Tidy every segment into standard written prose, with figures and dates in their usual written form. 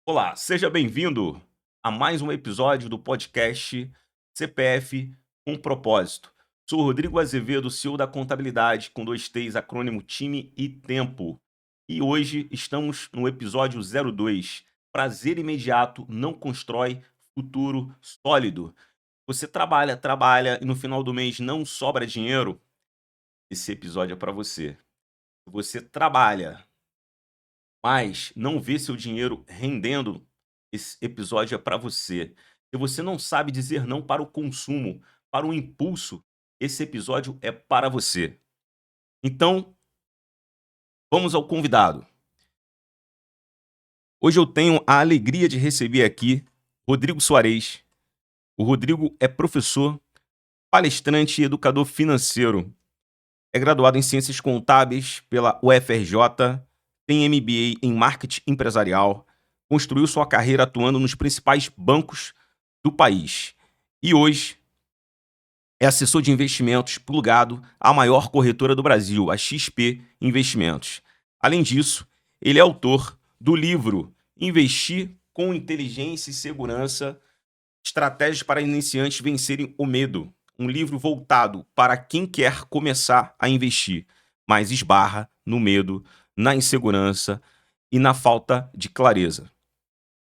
Olá, seja bem-vindo a mais um episódio do podcast CPF com Propósito. Sou o Rodrigo Azevedo, CEO da Contabilidade, com dois T's, acrônimo Time e Tempo. E hoje estamos no episódio 02. Prazer imediato não constrói futuro sólido. Você trabalha, trabalha e no final do mês não sobra dinheiro? Esse episódio é para você. Você trabalha, mas não vê seu dinheiro rendendo, esse episódio é para você. Se você não sabe dizer não para o consumo, para o impulso, esse episódio é para você. Então, vamos ao convidado. Hoje eu tenho a alegria de receber aqui Rodrigo Soares. O Rodrigo é professor, palestrante e educador financeiro. É graduado em Ciências Contábeis pela UFRJ, tem MBA em Marketing Empresarial, construiu sua carreira atuando nos principais bancos do país. E hoje é assessor de investimentos plugado à maior corretora do Brasil, a XP Investimentos. Além disso, ele é autor do livro Investir com Inteligência e Segurança: Estratégias para Iniciantes Vencerem o Medo. Um livro voltado para quem quer começar a investir, mas esbarra no medo, na insegurança e na falta de clareza.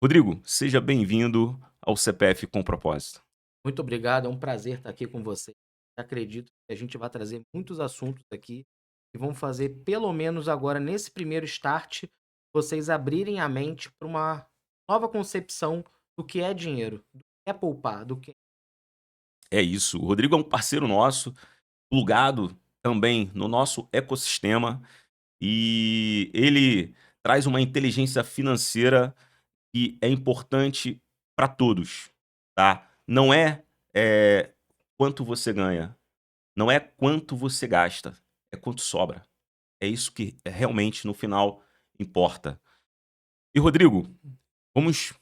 Rodrigo, seja bem-vindo ao CPF com Propósito. Muito obrigado, é um prazer estar aqui com você. Acredito que a gente vai trazer muitos assuntos aqui e vão fazer, pelo menos agora, nesse primeiro start, vocês abrirem a mente para uma nova concepção do que é dinheiro, do que é poupar, do que É isso. O Rodrigo é um parceiro nosso, plugado também no nosso ecossistema, e ele traz uma inteligência financeira que é importante para todos, tá? Não é, quanto você ganha, não é quanto você gasta, é quanto sobra. É isso que realmente no final importa. E Rodrigo, vamos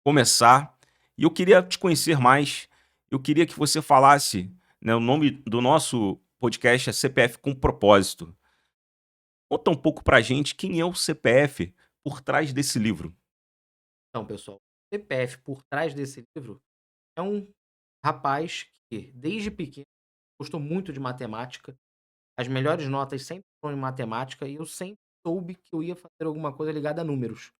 começar. E eu queria te conhecer mais. Eu queria que você falasse, né, o nome do nosso podcast é CPF com Propósito. Conta um pouco pra gente quem é o CPF por trás desse livro. Então, pessoal, o CPF por trás desse livro é um rapaz que, desde pequeno, gostou muito de matemática. As melhores notas sempre foram em matemática e eu sempre soube que eu ia fazer alguma coisa ligada a números.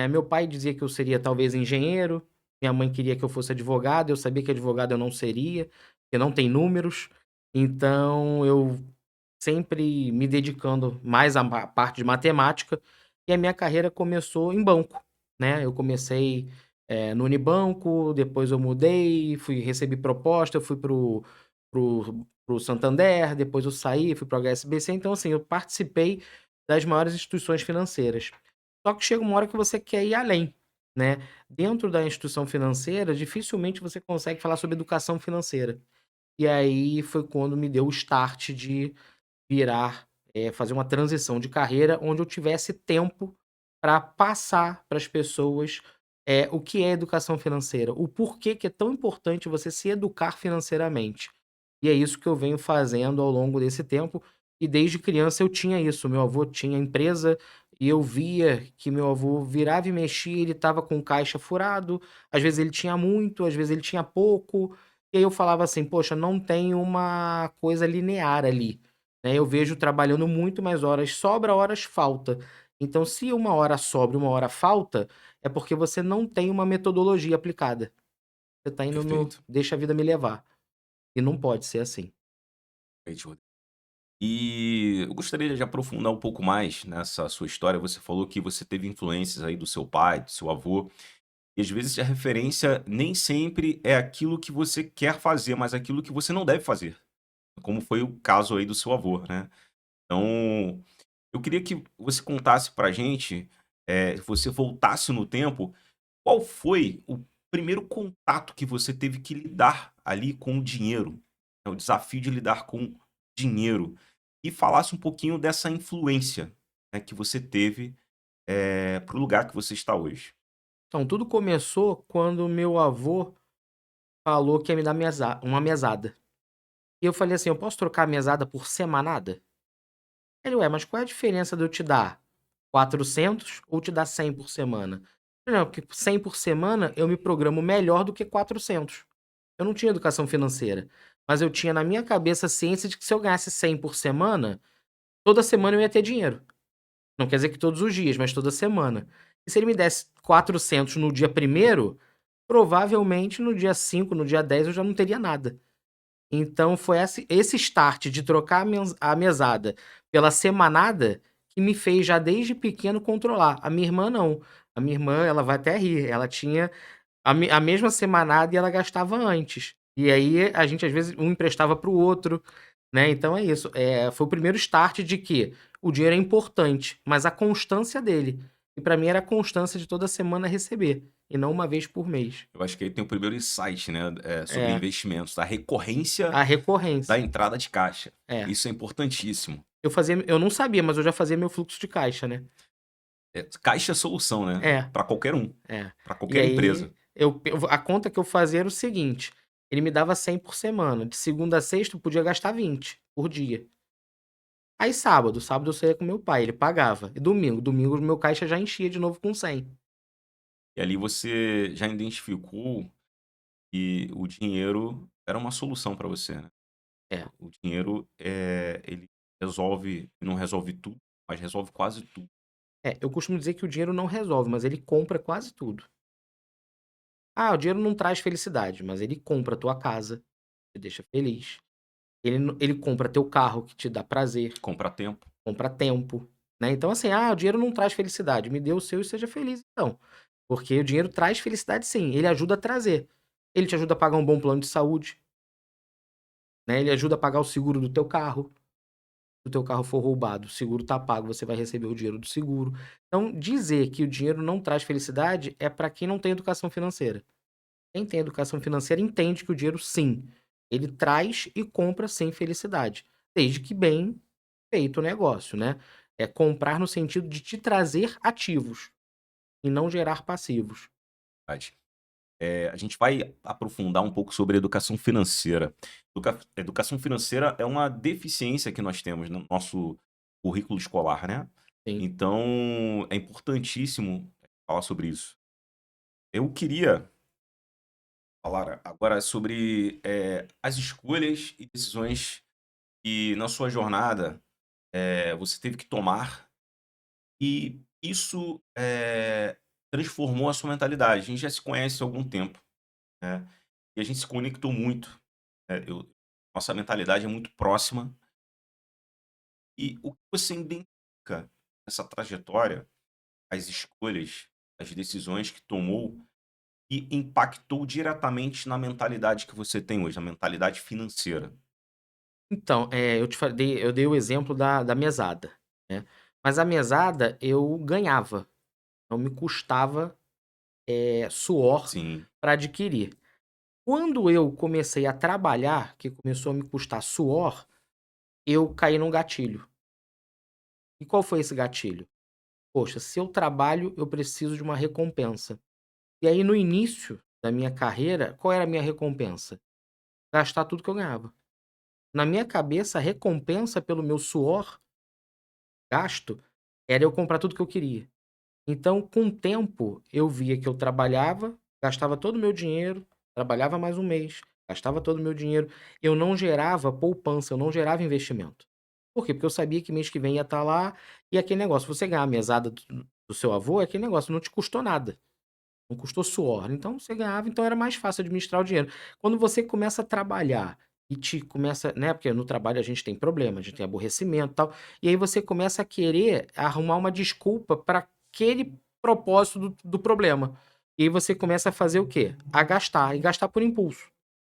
Meu pai dizia que eu seria talvez engenheiro, minha mãe queria que eu fosse advogado, eu sabia que advogado eu não seria, porque não tem números, então eu sempre me dedicando mais à parte de matemática, e a minha carreira começou em banco, né. Eu comecei, no Unibanco, depois eu mudei, recebi proposta, eu fui para o Santander, depois eu saí, fui para o HSBC, então assim, eu participei das maiores instituições financeiras. Só que chega uma hora que você quer ir além, né. Dentro da instituição financeira, dificilmente você consegue falar sobre educação financeira. E aí foi quando me deu o start de virar, fazer uma transição de carreira onde eu tivesse tempo para passar para as pessoas, o que é educação financeira, o porquê que é tão importante você se educar financeiramente. E é isso que eu venho fazendo ao longo desse tempo, e desde criança eu tinha isso, meu avô tinha empresa, e eu via que meu avô virava e mexia, ele estava com o caixa furado, às vezes ele tinha muito, às vezes ele tinha pouco, e aí eu falava assim: "Poxa, não tem uma coisa linear ali", né, eu vejo trabalhando muito, mas horas sobra, horas falta. Então se uma hora sobra e uma hora falta, é porque você não tem uma metodologia aplicada. Você está indo no Perfeito. "deixa a vida me levar", e não pode ser assim. Perfeito, Rodrigo. E eu gostaria de aprofundar um pouco mais nessa sua história. Você falou que você teve influências aí do seu pai, do seu avô, e às vezes a referência nem sempre é aquilo que você quer fazer, mas aquilo que você não deve fazer, como foi o caso aí do seu avô, né. Então, eu queria que você contasse pra gente, você voltasse no tempo, qual foi o primeiro contato que você teve que lidar ali com o dinheiro, né, o desafio de lidar com dinheiro, e falasse um pouquinho dessa influência, né, que você teve, para o lugar que você está hoje. Então tudo começou quando meu avô falou que ia me dar uma mesada. E eu falei assim: "Eu posso trocar a mesada por semanada?" Ele: "Ué, mas qual é a diferença de eu te dar 400 ou te dar 100 por semana?" Não, porque 100 por semana eu me programo melhor do que 400. Eu não tinha educação financeira, mas eu tinha na minha cabeça a ciência de que se eu ganhasse 100 por semana, toda semana eu ia ter dinheiro. Não quer dizer que todos os dias, mas toda semana. E se ele me desse 400 no dia primeiro, provavelmente no dia 5, no dia 10 eu já não teria nada. Então foi esse start de trocar a mesada pela semanada que me fez já desde pequeno controlar. A minha irmã não. A minha irmã, ela vai até rir, ela tinha a mesma semanada e ela gastava antes. E aí a gente às vezes um emprestava para o outro, né, então é isso. Foi o primeiro start de que o dinheiro é importante, mas a constância dele. E para mim era a constância de toda semana receber, e não uma vez por mês. Eu acho que aí tem o primeiro insight, né, sobre É, investimentos, a recorrência a da recorrência. entrada de caixa. É. Isso é importantíssimo. Eu não sabia, mas eu já fazia meu fluxo de caixa, né. Caixa é solução, né, É, para qualquer um, é. para E qualquer aí empresa. a conta que eu fazia era o seguinte, ele me dava 100 por semana, de segunda a sexta eu podia gastar 20 por dia. Aí sábado eu saía com meu pai, ele pagava. E domingo meu caixa já enchia de novo com 100. E ali você já identificou que o dinheiro era uma solução para você, né. É, O dinheiro, ele resolve não resolve tudo, mas resolve quase tudo. eu costumo dizer que o dinheiro não resolve, mas ele compra quase tudo. Ah, o dinheiro não traz felicidade, mas ele compra tua casa, te deixa feliz. Ele compra teu carro, que te dá prazer. Compra tempo. Compra tempo, né. Então assim: "Ah, o dinheiro não traz felicidade", me dê o seu e seja feliz então. Porque o dinheiro traz felicidade sim, ele ajuda a trazer. Ele te ajuda a pagar um bom plano de saúde, né, ele ajuda a pagar o seguro do teu carro. Se o teu carro for roubado, o seguro tá pago, você vai receber o dinheiro do seguro. Então dizer que o dinheiro não traz felicidade é para quem não tem educação financeira. Quem tem educação financeira entende que o dinheiro sim, ele traz e compra sim felicidade, desde que bem feito o negócio, né. É comprar no sentido de te trazer ativos e não gerar passivos. Verdade. A gente vai aprofundar um pouco sobre educação financeira. Educação financeira é uma deficiência que nós temos no nosso currículo escolar, né. Sim. Então é importantíssimo falar sobre isso. Eu queria falar agora sobre, as escolhas e decisões que na sua jornada, você teve que tomar e isso, transformou a sua mentalidade. A gente já se conhece há algum tempo, né, e a gente se conectou muito, nossa mentalidade é muito próxima. E o que você identifica nessa trajetória, as escolhas, as decisões que tomou e impactou diretamente na mentalidade que você tem hoje, na mentalidade financeira? Então, eu dei o exemplo da mesada, né, mas a mesada eu ganhava, não me custava, suor Sim, para adquirir. Quando eu comecei a trabalhar, que começou a me custar suor, eu caí num gatilho. E qual foi esse gatilho? Poxa, se eu trabalho, eu preciso de uma recompensa. E aí, no início da minha carreira, qual era a minha recompensa? Gastar tudo que eu ganhava. Na minha cabeça, a recompensa pelo meu suor gasto era eu comprar tudo que eu queria. Então, com o tempo, eu via que eu trabalhava, gastava todo o meu dinheiro, trabalhava mais um mês, gastava todo o meu dinheiro. Eu não gerava poupança, eu não gerava investimento. Por quê? Porque eu sabia que mês que vem ia estar lá e aquele negócio, você ganhar a mesada do seu avô, é aquele negócio, não te custou nada. Não custou suor, então você ganhava, então era mais fácil administrar o dinheiro. Quando você começa a trabalhar e te começa, né, porque no trabalho a gente tem problema, a gente tem aborrecimento e tal, e aí você começa a querer arrumar uma desculpa para aquele propósito do problema. E aí você começa a fazer o quê? A gastar, e gastar por impulso,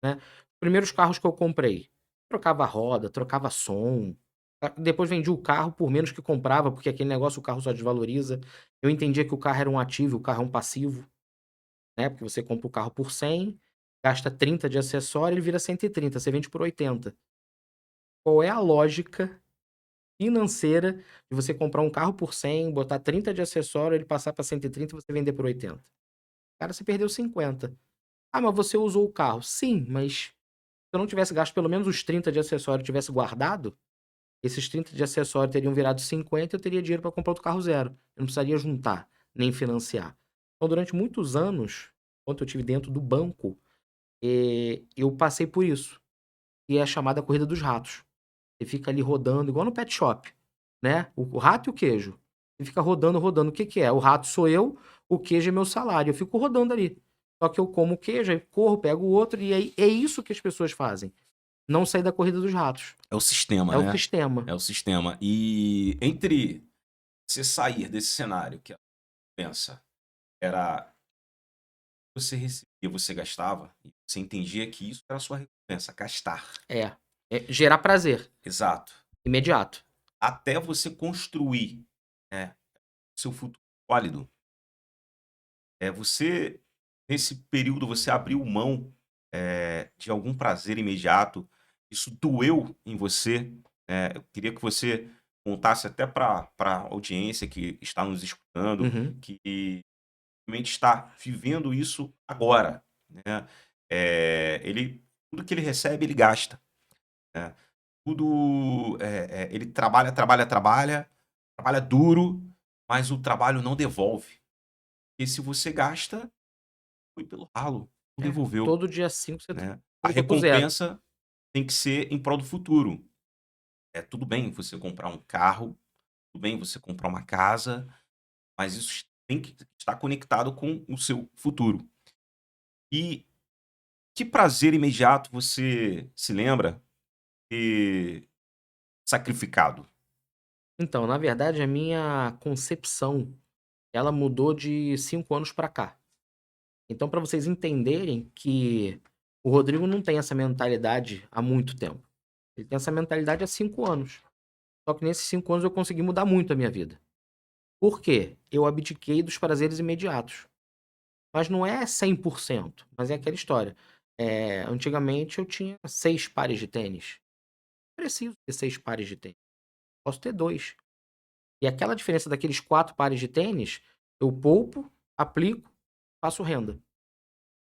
né. Os primeiros carros que eu comprei, trocava roda, trocava som, depois vendi o carro por menos que comprava, porque aquele negócio o carro só desvaloriza. Eu entendia que o carro era um ativo, o carro é um passivo. Né, porque você compra o carro por 100, gasta 30 de acessório, ele vira 130, você vende por 80. Qual é a lógica financeira de você comprar um carro por 100, botar 30 de acessório, ele passar para 130 e você vender por 80? Cara, você perdeu 50. Ah, mas você usou o carro. Sim, mas se eu não tivesse gasto pelo menos os 30 de acessório e tivesse guardado, esses 30 de acessório teriam virado 50 e eu teria dinheiro para comprar outro carro zero. Eu não precisaria juntar, nem financiar. Então, durante muitos anos, enquanto eu estive dentro do banco, eu passei por isso, que é a chamada corrida dos ratos. Você fica ali rodando, igual no pet shop, né? O rato e o queijo. Você fica rodando, rodando. O que que é? O rato sou eu, o queijo é meu salário. Eu fico rodando ali. Só que eu como o queijo, aí corro, pego o outro, e aí é isso que as pessoas fazem. Não sair da corrida dos ratos. É o sistema, É o né? sistema. É o sistema. E entre você sair desse cenário que a pensa era você recebia, você gastava, e você entendia que isso era a sua recompensa, gastar. É. É gerar prazer. Exato. Imediato. Até você construir, né, seu futuro sólido. Você, nesse período, você abriu mão de algum prazer imediato. Isso doeu em você. Eu queria que você contasse até para a audiência que está nos escutando, Uhum. que realmente está vivendo isso agora, né? Tudo que ele recebe, ele gasta, né? Tudo, ele trabalha, trabalha, trabalha, trabalha duro, mas o trabalho não devolve. E se você gasta, foi pelo ralo, não É. devolveu, Todo dia 5 você né? A voltou pro zero. recompensa tem que ser em prol do futuro. Tudo bem você comprar um carro, tudo bem você comprar uma casa, mas isso tem que estar conectado com o seu futuro. E que prazer imediato você se lembra ter sacrificado? Então, na verdade, a minha concepção, ela mudou de 5 anos pra cá. Então, para vocês entenderem que o Rodrigo não tem essa mentalidade há muito tempo. Ele tem essa mentalidade há 5 anos. Só que nesses 5 anos eu consegui mudar muito a minha vida. Por quê? Eu abdiquei dos prazeres imediatos. Mas não é 100%, mas é aquela história. Antigamente eu tinha 6 pares de tênis. Não preciso ter 6 pares de tênis. Posso ter 2. E aquela diferença daqueles 4 pares de tênis, eu poupo, aplico, faço renda,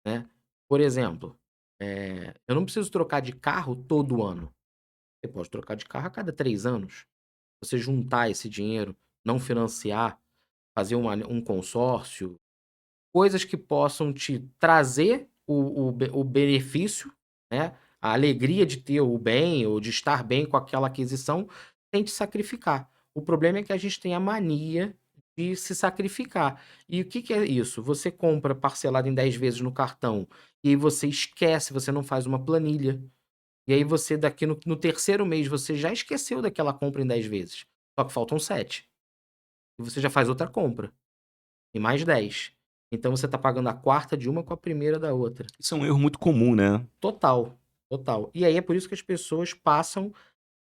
né. Por exemplo, eu não preciso trocar de carro todo ano. Você pode trocar de carro a cada 3 anos. Você juntar esse dinheiro, não financiar, fazer um consórcio, coisas que possam te trazer o benefício, né, a alegria de ter o bem ou de estar bem com aquela aquisição, sem te sacrificar. O problema é que a gente tem a mania de se sacrificar. E o que que é isso? Você compra parcelado em 10 vezes no cartão, e aí você esquece, você não faz uma planilha, e aí você daqui no terceiro mês você já esqueceu daquela compra em 10 vezes, só que faltam 7. E você já faz outra compra. E mais 10. Então você tá pagando a quarta de uma com a primeira da outra. Isso é um erro muito comum, né? Total, total. E aí é por isso que as pessoas passam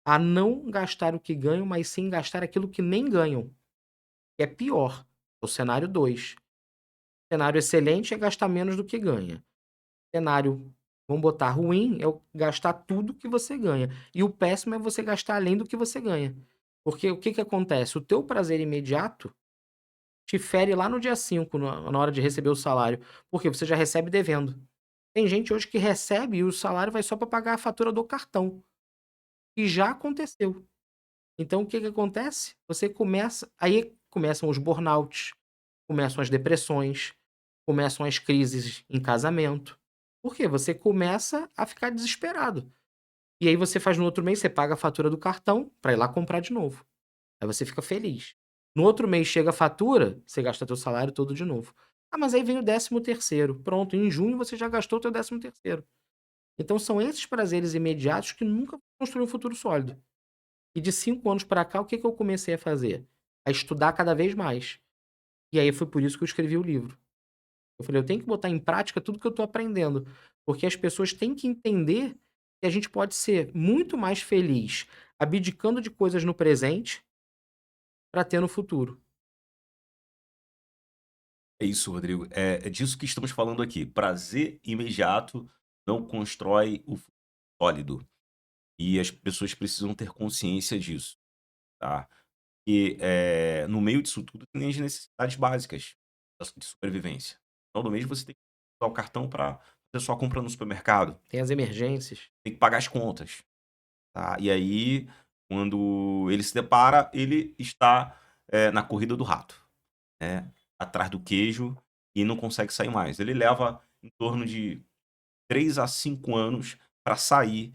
a não gastar o que ganham, mas sim gastar aquilo que nem ganham, que é pior. É o cenário 2. Cenário excelente é gastar menos do que ganha. Cenário, vamos botar ruim, é o gastar tudo que você ganha. E o péssimo é você gastar além do que você ganha. Porque o que que acontece? O teu prazer imediato te fere lá no dia 5 na hora de receber o salário, porque você já recebe devendo. Tem gente hoje que recebe e o salário vai só para pagar a fatura do cartão, e já aconteceu. Então o que que acontece? Você começa aí começam os burnouts, começam as depressões, começam as crises em casamento. Por quê? Você começa a ficar desesperado. E aí você faz no outro mês, você paga a fatura do cartão para ir lá comprar de novo. Aí você fica feliz. No outro mês chega a fatura, você gasta teu salário todo de novo. Ah, mas aí vem o 13º. Pronto, em junho você já gastou o teu 13º. Então são esses prazeres imediatos que nunca construíram um futuro sólido. E de 5 anos pra cá, o que que eu comecei a fazer? A estudar cada vez mais. E aí foi por isso que eu escrevi o livro. Eu falei: "Eu tenho que botar em prática tudo que eu tô aprendendo", porque as pessoas têm que entender que a gente pode ser muito mais feliz abdicando de coisas no presente pra ter no futuro. É isso, Rodrigo. É disso que estamos falando aqui. Prazer imediato não constrói o futuro sólido. E as pessoas precisam ter consciência disso, tá? E no meio disso tudo tem as necessidades básicas de sobrevivência. No final do mês você tem que usar o cartão para fazer sua compra no supermercado, Tem as emergências. tem que pagar as contas, tá? E aí, quando ele se depara, ele está na corrida do rato, né? Atrás do queijo. e não consegue sair mais. Ele leva em torno de 3 a 5 anos para sair,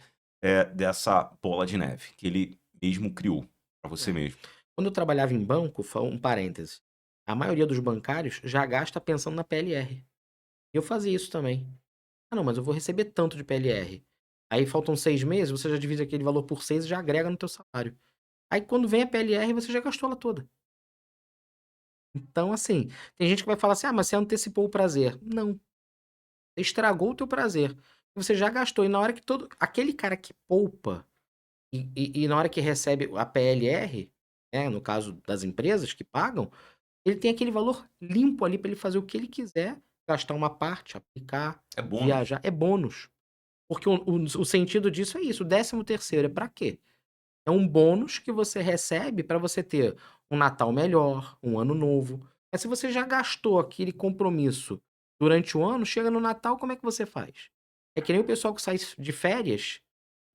dessa bola de neve que ele mesmo criou para você É. mesmo. Quando eu trabalhava em banco, um parêntese, a maioria dos bancários já gasta pensando na PLR. Eu fazia isso também. Ah, não, mas eu vou receber tanto de PLR. Aí faltam 6 meses, você já divide aquele valor por 6 e já agrega no teu salário. Aí quando vem a PLR, você já gastou ela toda. Então, assim, tem gente que vai falar assim: "Ah, mas você antecipou o prazer". Não, você estragou o teu prazer. Você já gastou e na hora que todo aquele cara que poupa e na hora que recebe a PLR, né, no caso das empresas que pagam, ele tem aquele valor limpo ali para ele fazer o que ele quiser, gastar uma parte, aplicar, É bônus. viajar, é bônus. Porque o sentido disso é isso, o 13º é para quê? É um bônus que você recebe para você ter um Natal melhor, um ano novo. Mas se você já gastou aquele compromisso durante o ano, chega no Natal, como é que você faz? É que nem o pessoal que sai de férias,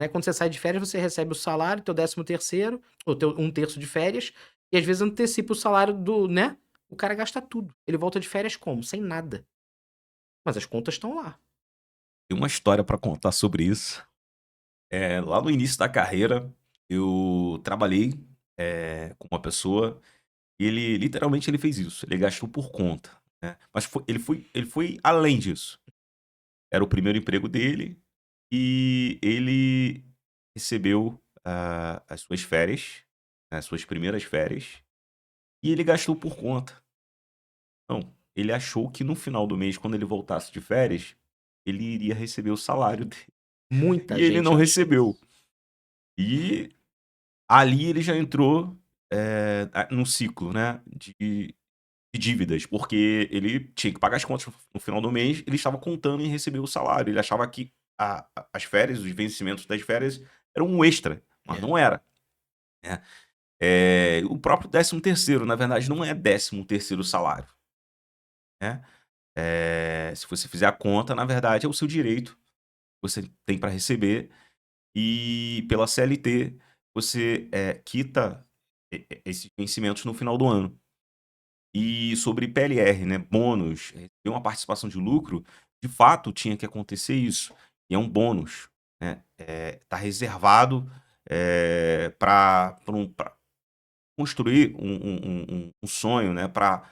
né? Quando você sai de férias, você recebe o salário, teu 13º, ou teu 1/3 de férias, e às vezes antecipa o salário do, né? O cara gasta tudo. Ele volta de férias como? Sem nada. Mas as contas estão lá. Tem uma história para contar sobre isso. Lá no início da carreira, eu trabalhei, com uma pessoa, e ele literalmente ele fez isso, ele gastou por conta, né. Mas ele foi além disso. Era o primeiro emprego dele, e ele recebeu, as suas férias, né, as suas primeiras férias, e ele gastou por conta. Não, ele achou que no final do mês, quando ele voltasse de férias, ele iria receber o salário dele, Muita e ele gente não acha recebeu. isso. E ali ele já entrou, num ciclo, né, de dívidas, porque ele tinha que pagar as contas no final do mês, ele estava contando em receber o salário, ele achava que as férias, os vencimentos das férias eram um extra, mas É. não era, né. O próprio 13º, na verdade, não é 13º salário, né. Se você fizer a conta, na verdade, é o seu direito, você tem para receber, e pela CLT você, quita esses vencimentos no final do ano. E sobre PLR, né, bônus, ter uma participação de lucro, de fato tinha que acontecer isso, e é um bônus, né, tá reservado, para construir um sonho, né, para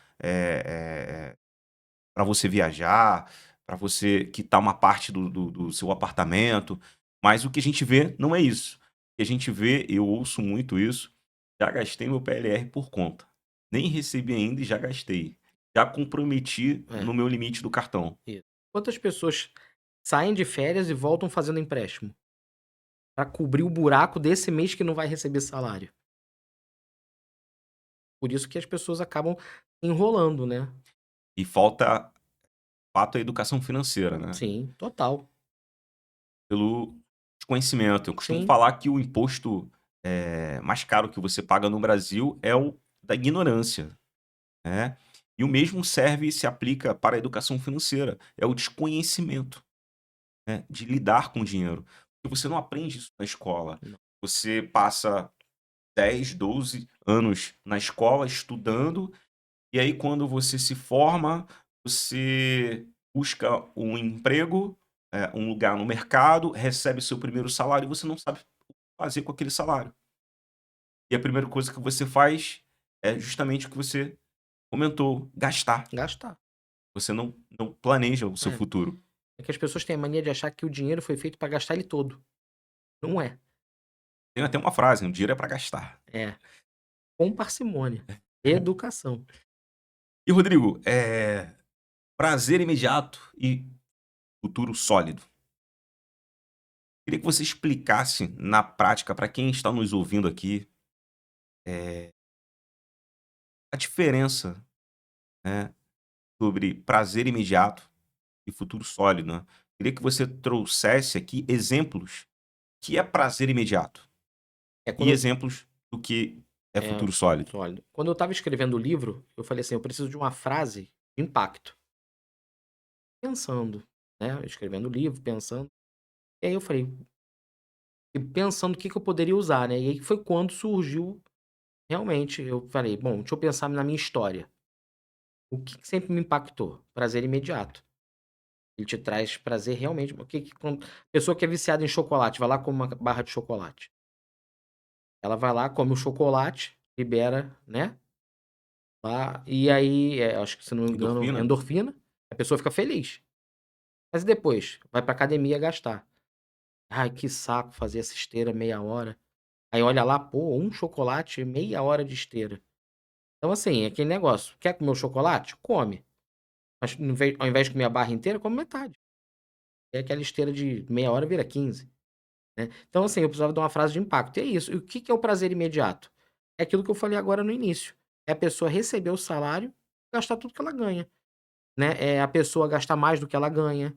você viajar, para você quitar uma parte do seu apartamento, mas o que a gente vê não é isso. O que a gente vê, eu ouço muito isso: "Já gastei meu PLR por conta. Nem recebi ainda e já gastei. Já comprometi É. no meu limite do cartão". Isso. Quantas pessoas saem de férias e voltam fazendo empréstimo? Pra cobrir o buraco desse mês que não vai receber salário. Por isso que as pessoas acabam enrolando, né. E falta, fato, a educação financeira, né, Sim, total. pelo desconhecimento. Eu costumo Sim, falar que o imposto, mais caro que você paga no Brasil é o da ignorância. Né. E o mesmo serve e se aplica para a educação financeira, é o desconhecimento, né, de lidar com o dinheiro. Porque você não aprende isso na escola. não. Você passa 10, 12 anos na escola estudando, e aí quando você se forma, você busca um emprego, um lugar no mercado, recebe seu primeiro salário e você não sabe o que fazer com aquele salário. E a primeira coisa que você faz é justamente o que você comentou: gastar. Gastar. Você não planeja o seu É. futuro. É que as pessoas têm a mania de achar que o dinheiro foi feito pra gastar ele todo. Não é. Tem até uma frase, né: "O dinheiro é para gastar". É. Com parcimônia. Educação. E Rodrigo, prazer imediato e futuro sólido. Queria que você explicasse na prática, para quem está nos ouvindo aqui, eh, a diferença, né, sobre prazer imediato e futuro sólido, né. Queria que você trouxesse aqui exemplos que é prazer imediato É e quando exemplos do que é é, futuro sólido. sólido. Quando eu estava escrevendo o livro, eu falei assim: "Eu preciso de uma frase de impacto". Pensando, né, escrevendo o livro, pensando. E aí eu falei e pensando o que que eu poderia usar, né, e aí foi quando surgiu realmente, eu falei: "Bom, deixa eu pensar na minha história". O que que sempre me impactou? Prazer imediato. Ele te traz prazer realmente. O que que quando pessoa que é viciada em chocolate, vai lá come uma barra de chocolate. Ela vai lá, come o chocolate, libera, né, lá, e aí, acho que se não me engano, Endorfina? endorfina, a pessoa fica feliz. Mas e depois? Vai pra academia gastar. "Ai, que saco fazer essa esteira meia hora". Aí olha lá, pô, um chocolate, meia hora de esteira. Então, assim, é aquele negócio, quer comer o chocolate? Come, mas ao invés de comer a barra inteira, come metade. E aquela esteira de meia hora vira 15, né. Então, assim, eu precisava de uma frase de impacto, e é isso. E o que que é o prazer imediato? É aquilo que eu falei agora no início, é a pessoa receber o salário, gastar tudo que ela ganha, né, é a pessoa gastar mais do que ela ganha,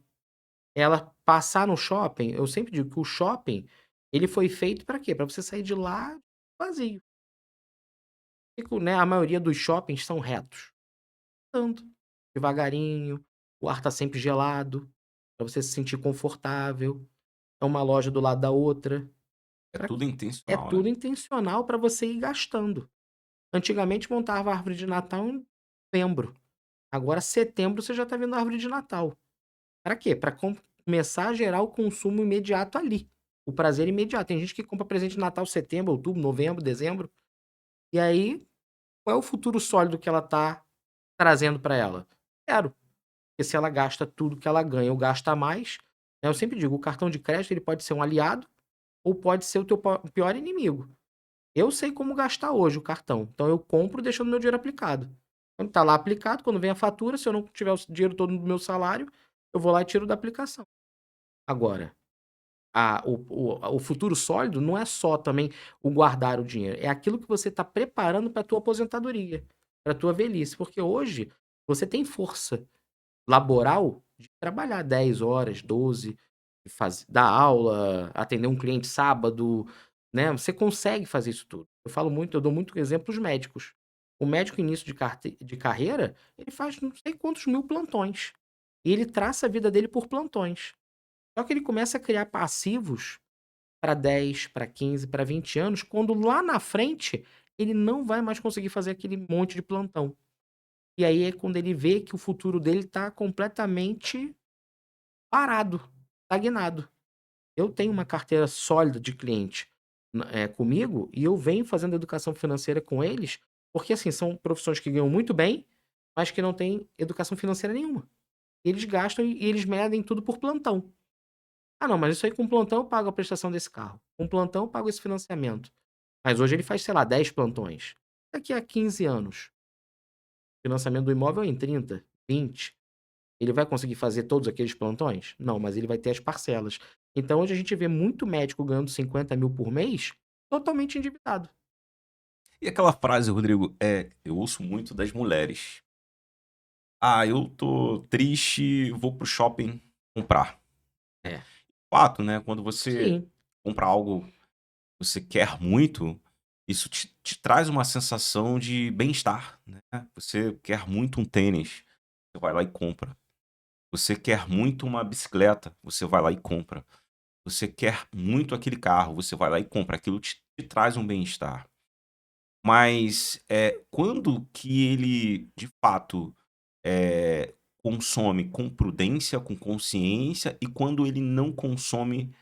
ela passar no shopping. Eu sempre digo que o shopping, ele foi feito para quê? Para você sair de lá vazio. Né, a maioria dos shoppings são retos, andando devagarinho, o ar tá sempre gelado, para você se sentir confortável, é uma loja do lado da outra. É Pra tudo É intencional, né? tudo intencional para você ir gastando. Antigamente montava a árvore de Natal em novembro, agora setembro você já tá vendo a árvore de Natal. Para quê? Para começar a gerar o consumo imediato ali, o prazer imediato. Tem gente que compra presente de Natal setembro, outubro, novembro, dezembro, e aí qual é o futuro sólido que ela tá trazendo para ela? Zero, porque se ela gasta tudo que ela ganha ou gasta mais, né, eu sempre digo, o cartão de crédito ele pode ser um aliado ou pode ser o teu pior inimigo. Eu sei como gastar hoje o cartão, então eu compro deixando meu dinheiro aplicado. Quando tá lá aplicado, quando vem a fatura, se eu não tiver o dinheiro todo do meu salário, eu vou lá e tiro da aplicação. Agora, o futuro sólido não é só também o guardar o dinheiro, é aquilo que você está preparando para a tua aposentadoria, para a tua velhice, porque hoje você tem força laboral de trabalhar 10 horas, 12, dar aula, atender um cliente sábado, né, você consegue fazer isso tudo. Eu dou muito exemplo os médicos. O médico início de carreira, ele faz não sei quantos mil plantões, e ele traça a vida dele por plantões. Só que ele começa a criar passivos para 10, para 15, para 20 anos, quando lá na frente ele não vai mais conseguir fazer aquele monte de plantão. E aí é quando ele vê que o futuro dele está completamente parado, estagnado. Eu tenho uma carteira sólida de cliente comigo, e eu venho fazendo educação financeira com eles, porque assim, são profissões que ganham muito bem, mas que não têm educação financeira nenhuma. Eles gastam e eles medem tudo por plantão. Ah, não, mas isso aí com plantão eu pago a prestação desse carro. Com plantão eu pago esse financiamento. Mas hoje ele faz, sei lá, 10 plantões. Daqui a 15 anos, o financiamento do imóvel é em 30, 20. Ele vai conseguir fazer todos aqueles plantões? Não, mas ele vai ter as parcelas. Então hoje a gente vê muito médico ganhando 50 mil por mês, totalmente endividado. E aquela frase, Rodrigo, eu ouço muito das mulheres. Ah, eu tô triste, vou pro shopping comprar. É. Fato, né? Quando você Sim. compra algo que você quer muito, isso te traz uma sensação de bem-estar, né? Você quer muito um tênis, você vai lá e compra. Você quer muito uma bicicleta, você vai lá e compra. Você quer muito aquele carro, você vai lá e compra. Aquilo te traz um bem-estar. Mas, quando que ele, de fato, consome com prudência, com consciência, e quando ele não consome,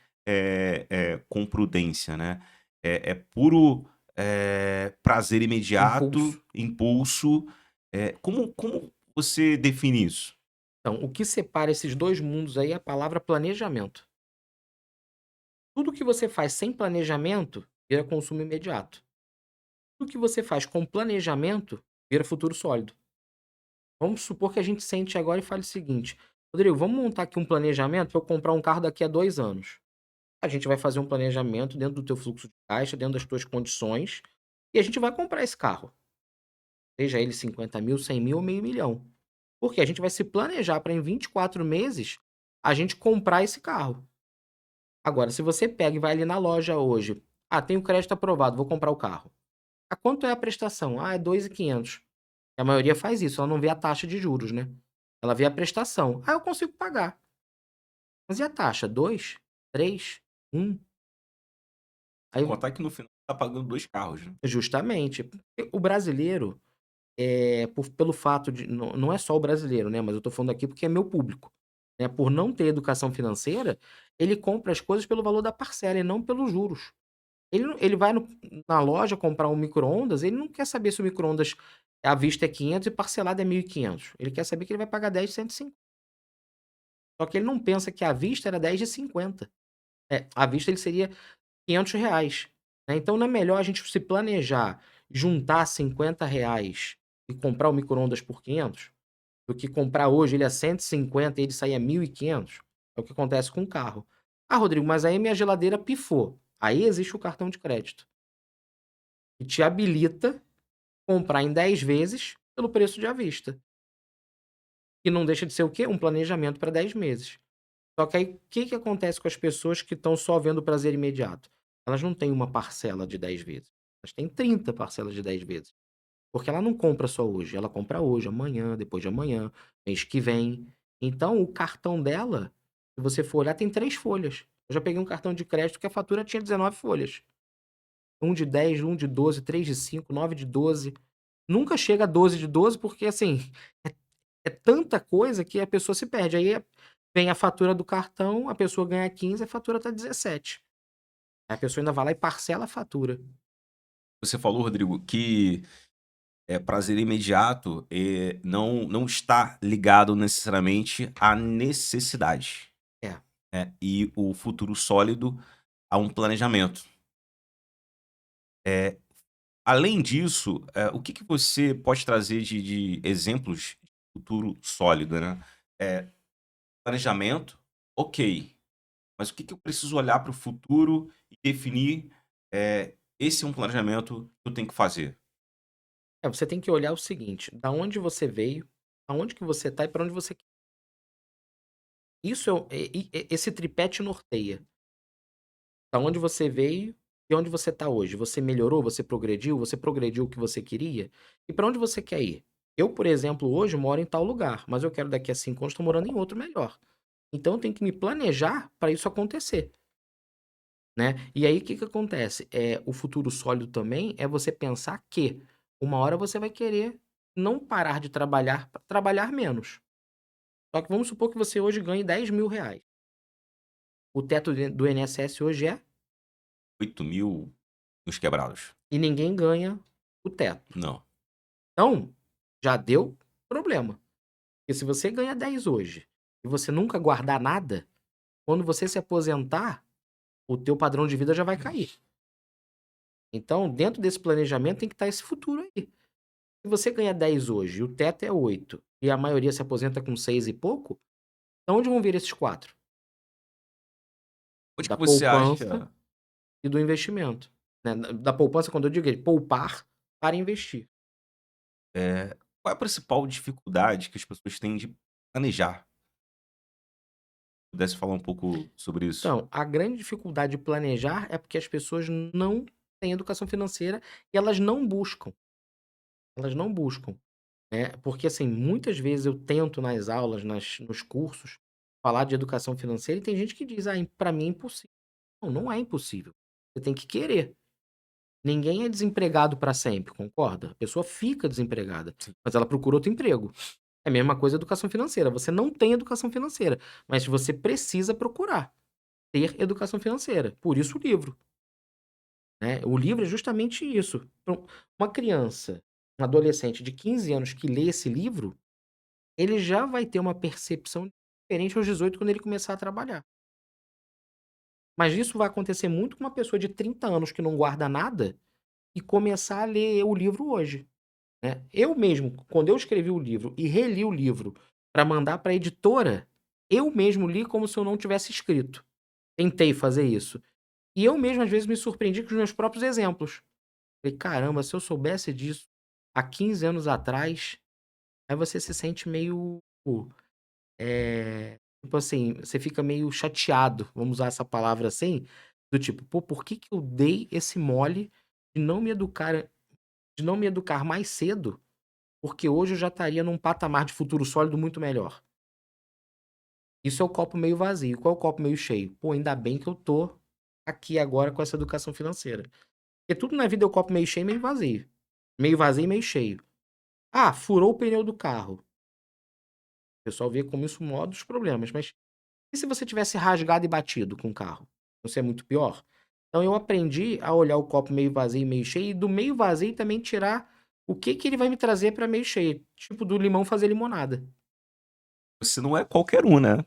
com prudência, né? É puro, prazer Impulso. imediato, impulso. Como você define isso? Então, o que separa esses 2 mundos aí é a palavra planejamento. Tudo que você faz sem planejamento vira consumo imediato. Tudo que você faz com planejamento vira futuro sólido. Vamos supor que a gente sente agora e fale o seguinte: Rodrigo, vamos montar aqui um planejamento para eu comprar um carro daqui a 2 anos. A gente vai fazer um planejamento dentro do teu fluxo de caixa, dentro das tuas condições, e a gente vai comprar esse carro. Seja ele 50 mil, 100 mil ou meio milhão. Porque a gente vai se planejar para em 24 meses a gente comprar esse carro. Agora, se você pega e vai ali na loja hoje, ah, tem o crédito aprovado, vou comprar o carro. A quanto é a prestação? Ah, é 2.500. A maioria faz isso, ela não vê a taxa de juros, né? Ela vê a prestação. Ah, eu consigo pagar. Mas e a taxa? 2, 3, 1? Sem Aí, contar que no final tá pagando 2 carros, né. justamente, o brasileiro, pelo fato de não é só o brasileiro, né, mas eu tô falando aqui porque é meu público, né, por não ter educação financeira, ele compra as coisas pelo valor da parcela e não pelos juros. Ele vai na loja comprar um micro-ondas, ele não quer saber se o micro-ondas à vista é 500 e parcelado é 1.500. Ele quer saber que ele vai pagar 10 de 150. Só que ele não pensa que à vista era 10 de 50. À vista ele seria R$ 500, né. Então não é melhor a gente se planejar, juntar R$ 50 e comprar o micro-ondas por 500, do que comprar hoje ele a 150 e ele sair a 1.500? É o que acontece com o carro. "Ah, Rodrigo, mas aí minha geladeira pifou". Aí existe o cartão de crédito, que te habilita comprar em 10 vezes pelo preço de à vista, que não deixa de ser o quê? Um planejamento para 10 meses. Só que aí, o que que acontece com as pessoas que estão só vendo o prazer imediato? Elas não têm uma parcela de 10 vezes, elas têm 30 parcelas de 10 vezes, porque ela não compra só hoje, ela compra hoje, amanhã, depois de amanhã, mês que vem. Então o cartão dela, se você for olhar, tem 3 folhas. Eu já peguei um cartão de crédito que a fatura tinha 19 folhas. Um de 10, um de 12, 3 de 5, 9 de 12. Nunca chega a 12 de 12, porque assim, é é tanta coisa que a pessoa se perde. Aí vem a fatura do cartão, a pessoa ganha 15, a fatura tá 17. Aí a pessoa ainda vai lá e parcela a fatura. Você falou, Rodrigo, que prazer imediato, não está ligado necessariamente à necessidade, É. né, e o futuro sólido a um planejamento. Eh, Além disso, o que que você pode trazer de exemplos de futuro sólido, né? Eh, Planejamento, ok, mas o que que eu preciso olhar para o futuro e definir, esse é um planejamento que eu tenho que fazer? Você tem que olhar o seguinte, da onde você veio, aonde que você tá e pra onde você quer. Isso é o esse tripé te norteia. Da onde você veio e onde você tá hoje. Você melhorou, você progrediu o que você queria? E pra onde você quer ir? Eu, por exemplo, hoje moro em tal lugar, mas eu quero daqui a 5 anos estar morando em outro melhor. Então eu tenho que me planejar para isso acontecer, né. E aí o que que acontece? O futuro sólido também é você pensar que uma hora você vai querer não parar de trabalhar pra trabalhar menos. Só que vamos supor que você hoje ganhe R$ 10.000. O teto do INSS hoje é 8.000 uns quebrados. e ninguém ganha o teto. Não. Então, já deu problema. Porque se você ganha 10 hoje e você nunca guardar nada, quando você se aposentar, o teu padrão de vida já vai cair. Então, dentro desse planejamento tem que estar esse futuro aí. Se você ganha 10 hoje e o teto é 8 e a maioria se aposenta com 6 e pouco, de onde vão vir esses 4? Onde Da que você poupança acha e do investimento, né. Da poupança, quando eu digo poupar para investir. qual é a principal dificuldade que as pessoas têm de planejar? Pudesse falar um pouco sobre isso? Então, a grande dificuldade de planejar é porque as pessoas não têm educação financeira e elas não buscam. Elas não buscam, né. Porque, assim, muitas vezes eu tento nas aulas, nos cursos, falar de educação financeira e tem gente que diz: "Ah, para mim é impossível". Não, não é impossível. Você tem que querer. Ninguém é desempregado para sempre, concorda? A pessoa fica desempregada, Sim. mas ela procura outro emprego. É a mesma coisa educação financeira. Você não tem educação financeira, mas você precisa procurar ter educação financeira. Por isso o livro, né? O livro é justamente isso. Então, uma criança, um adolescente de 15 anos que lê esse livro, ele já vai ter uma percepção diferente aos 18 quando ele começar a trabalhar. Mas isso vai acontecer muito com uma pessoa de 30 anos que não guarda nada e começar a ler o livro hoje, né. Eu mesmo, quando eu escrevi o livro e reli o livro para mandar para a editora, eu mesmo li como se eu não tivesse escrito. Tentei fazer isso. E eu mesmo, às vezes, me surpreendi com os meus próprios exemplos. Falei: "Caramba, se eu soubesse disso há 15 anos atrás". Aí você se sente meio, tipo assim, você fica meio chateado, vamos usar essa palavra assim, do tipo: "Pô, por que que eu dei esse mole de não me educar mais cedo, porque hoje eu já estaria num patamar de futuro sólido muito melhor". Isso é o copo meio vazio. Qual é o copo meio cheio? Pô, ainda bem que eu tô aqui agora com essa educação financeira. Porque tudo na vida é o copo meio cheio e meio vazio. Meio vazio e meio cheio. Ah, furou o pneu do carro. O pessoal vê como isso modo dos problemas, mas e se você tivesse rasgado e batido com o carro? Você é muito pior? Então eu aprendi a olhar o copo meio vazio e meio cheio, e do meio vazio também tirar o que que ele vai me trazer para meio cheio, tipo do limão fazer limonada. Você não é qualquer um, né?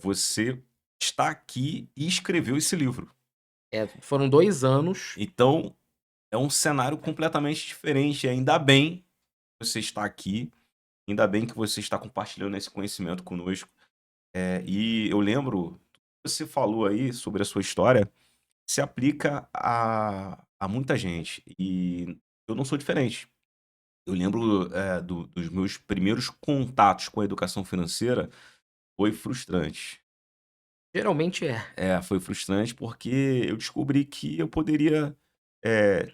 Você está aqui e escreveu esse livro. Foram 2 anos. Então, é um cenário completamente diferente. Ainda bem que você está aqui, ainda bem que você está compartilhando esse conhecimento conosco. E eu lembro, você falou aí sobre a sua história, se aplica a muita gente. E eu não sou diferente. Eu lembro, dos meus primeiros contatos com a educação financeira, foi frustrante. Geralmente é, Foi frustrante porque eu descobri que eu poderia, eh,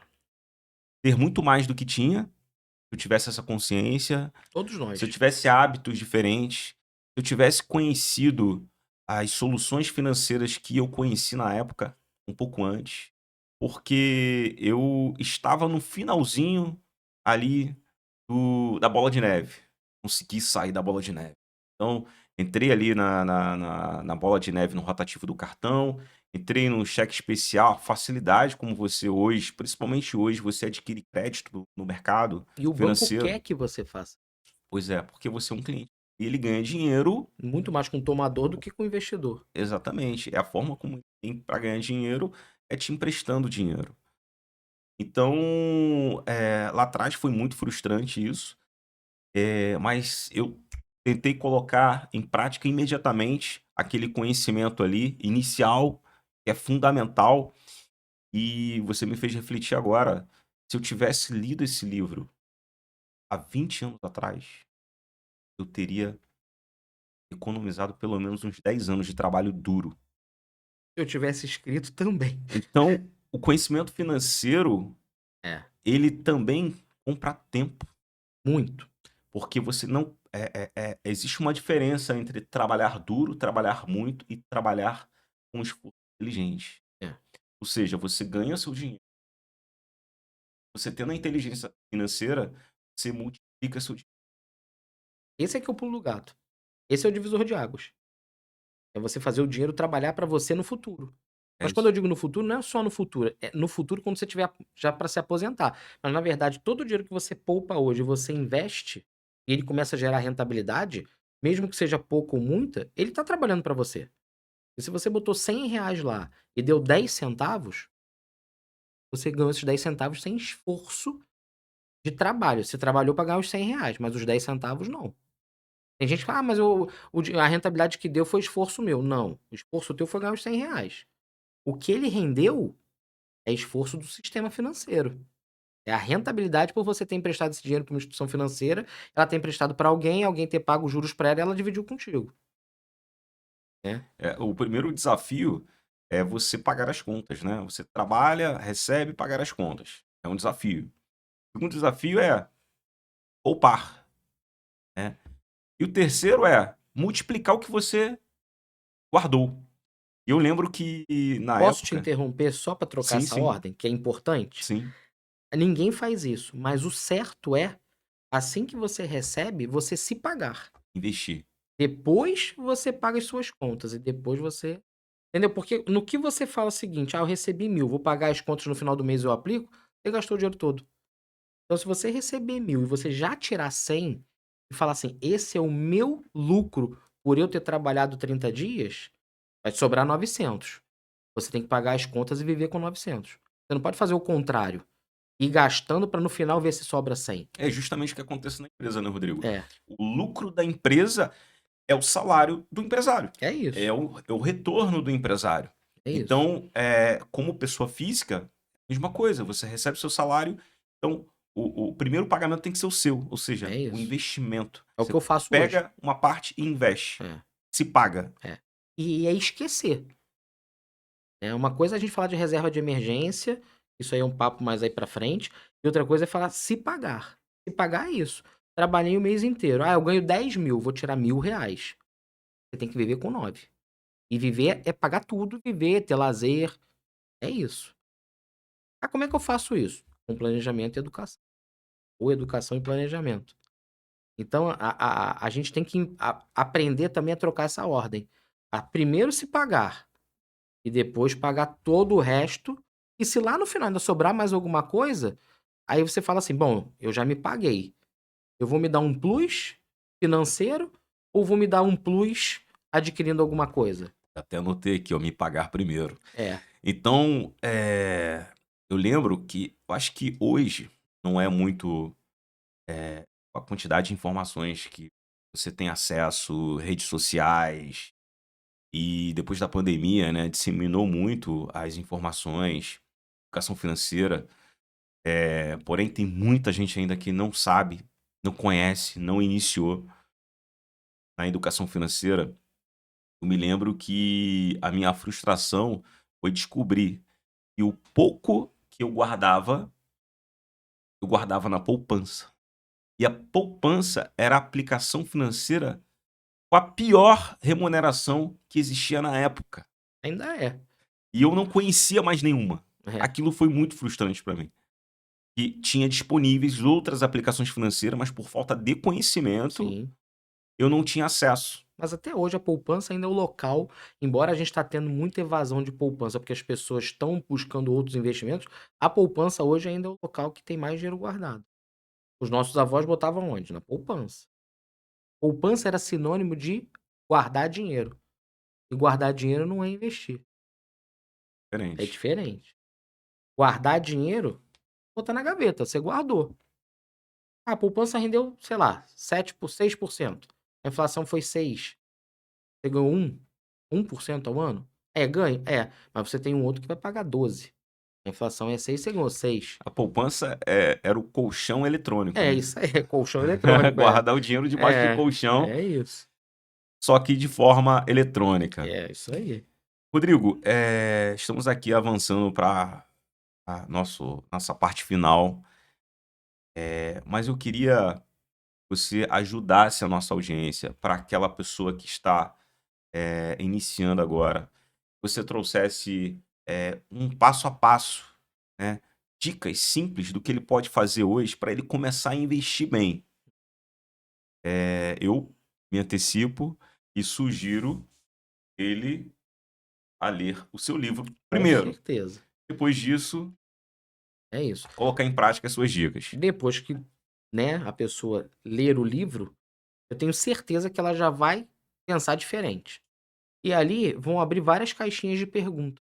ter muito mais do que tinha, se eu tivesse essa consciência, todos se eu nós. tivesse hábitos diferentes, se eu tivesse conhecido as soluções financeiras que eu conheci na época, um pouco antes, porque eu estava no finalzinho ali da bola de neve, consegui sair da bola de neve. Então, entrei ali na bola de neve, no rotativo do cartão, entrei no cheque especial, facilidade como você hoje, principalmente hoje, você adquire crédito no mercado E o banco financeiro. quer que você faça, Pois é, porque você é um cliente. E ele ganha dinheiro. muito mais com o tomador do que com o investidor. Exatamente, é a forma como ele tem para ganhar dinheiro é te emprestando dinheiro. Então, lá atrás foi muito frustrante isso. Mas eu tentei colocar em prática imediatamente aquele conhecimento ali inicial, que é fundamental, e você me fez refletir agora. Se eu tivesse lido esse livro há 20 anos atrás, eu teria economizado pelo menos uns 10 anos de trabalho duro. Se eu tivesse escrito também. Então, o conhecimento financeiro, É, ele também compra tempo, muito. porque você não existe uma diferença entre trabalhar duro, trabalhar muito e trabalhar com esforço inteligente. É. Ou seja, você ganha seu dinheiro, você tendo a inteligência financeira, você multiplica seu dinheiro. Esse é que é o pulo do gato. Esse é o divisor de águas. É você fazer o dinheiro trabalhar para você no futuro. É Mas quando eu isso. digo no futuro, não é só no futuro, é no futuro quando você tiver já para se aposentar. Mas na verdade, todo o dinheiro que você poupa hoje, você investe, e ele começa a gerar rentabilidade, mesmo que seja pouco ou muita, ele está trabalhando para você. E se você botou R$ 100 lá e deu 10 centavos, você ganhou esses 10 centavos sem esforço de trabalho. Você trabalhou para ganhar os R$ 100, mas os 10 centavos não. Tem gente que fala: "Ah, mas a rentabilidade que deu foi esforço meu". Não, o esforço teu foi ganhar os R$ 100. O que ele rendeu é esforço do sistema financeiro. É a rentabilidade por você ter emprestado esse dinheiro para uma instituição financeira, ela ter emprestado para alguém, alguém ter pago os juros para ela e ela dividiu contigo, né. O primeiro desafio é você pagar as contas, né? Você trabalha, recebe, pagar as contas. É um desafio. O segundo desafio é poupar, né? E o terceiro é multiplicar o que você guardou. E eu lembro que na Posso te época. interromper só para trocar Sim, essa sim, ordem, que é importante? sim, Ninguém faz isso, mas o certo é, assim que você recebe, você se pagar. investir. Depois você paga as suas contas e depois você entendeu? Porque no que você fala o seguinte: "Ah, eu recebi 1.000, vou pagar as contas no final do mês e eu aplico", você gastou o dinheiro todo. Então se você receber 1.000 e você já tirar 100 e falar assim: "Esse é o meu lucro por eu ter trabalhado 30 dias", vai te sobrar 900. Você tem que pagar as contas e viver com 900. Você não pode fazer o contrário, ir gastando para no final ver se sobra 100. É justamente o que acontece na empresa, né, Rodrigo? É, O lucro da empresa é o salário do empresário, é é isso, o retorno do empresário. é isso. Então, como pessoa física, mesma coisa, você recebe seu salário, então o primeiro pagamento tem que ser o seu, ou seja, É o isso. investimento. É o que Você eu faço hoje. pega uma parte e investe, É, se paga. é. E é esquecer. É uma coisa é a gente falar de reserva de emergência, isso aí é um papo mais aí pra frente, e outra coisa é falar se pagar. Se pagar é isso. Trabalhei o mês inteiro. Ah, eu ganho 10.000, vou tirar R$ 1.000. Você tem que viver com 9. E viver é pagar tudo, viver, ter lazer. É isso. Ah, como é que eu faço isso? Com planejamento e educação. ou educação e planejamento. Então a gente tem que aprender também a trocar essa ordem. A primeiro se pagar e depois pagar todo o resto, e se lá no final ainda sobrar mais alguma coisa, aí você fala assim: "Bom, eu já me paguei, eu vou me dar um plus financeiro ou vou me dar um plus adquirindo alguma coisa?". Até anotei aqui, ó, me pagar primeiro. É, Então, eu lembro que eu acho que hoje não é muito, a quantidade de informações que você tem acesso, redes sociais, e depois da pandemia, né, disseminou muito as informações, educação financeira, porém tem muita gente ainda que não sabe, não conhece, não iniciou na educação financeira. Eu me lembro que a minha frustração foi descobrir que o pouco que eu guardava na poupança. E a poupança era a aplicação financeira com a pior remuneração que existia na época. ainda é. E eu não conhecia mais nenhuma. É, Aquilo foi muito frustrante para mim. E tinha disponíveis outras aplicações financeiras, mas por falta de conhecimento, sim. eu não tinha acesso. Mas até hoje a poupança ainda é o local, embora a gente está tendo muita evasão de poupança, porque as pessoas estão buscando outros investimentos, a poupança hoje ainda é o local que tem mais dinheiro guardado. Os nossos avós botavam onde? Na poupança. Poupança era sinônimo de guardar dinheiro. E guardar dinheiro não é investir. É Diferente. diferente. Guardar dinheiro, botar na gaveta, você guardou. Ah, a poupança rendeu, sei lá, 6%. A inflação foi 6%. Você ganhou 1% ao ano? É, ganho? É, mas você tem um outro que vai pagar 12. A inflação é 6, você ganhou 6. A poupança, era o colchão eletrônico, É né. isso aí, é colchão eletrônico, é. Guardar o dinheiro debaixo do É, colchão, é isso. só que de forma eletrônica. É isso aí. Rodrigo, estamos aqui avançando para nossa parte final, mas eu queria que você ajudasse a nossa audiência para aquela pessoa que está, iniciando agora. Você trouxesse, um passo a passo, né, dicas simples do que ele pode fazer hoje para ele começar a investir bem. Eu me antecipo e sugiro ele a ler o seu livro Com primeiro. certeza. Depois disso, É isso. colocar em prática as suas dicas. Depois que, né, a pessoa ler o livro, eu tenho certeza que ela já vai pensar diferente. E ali vão abrir várias caixinhas de pergunta.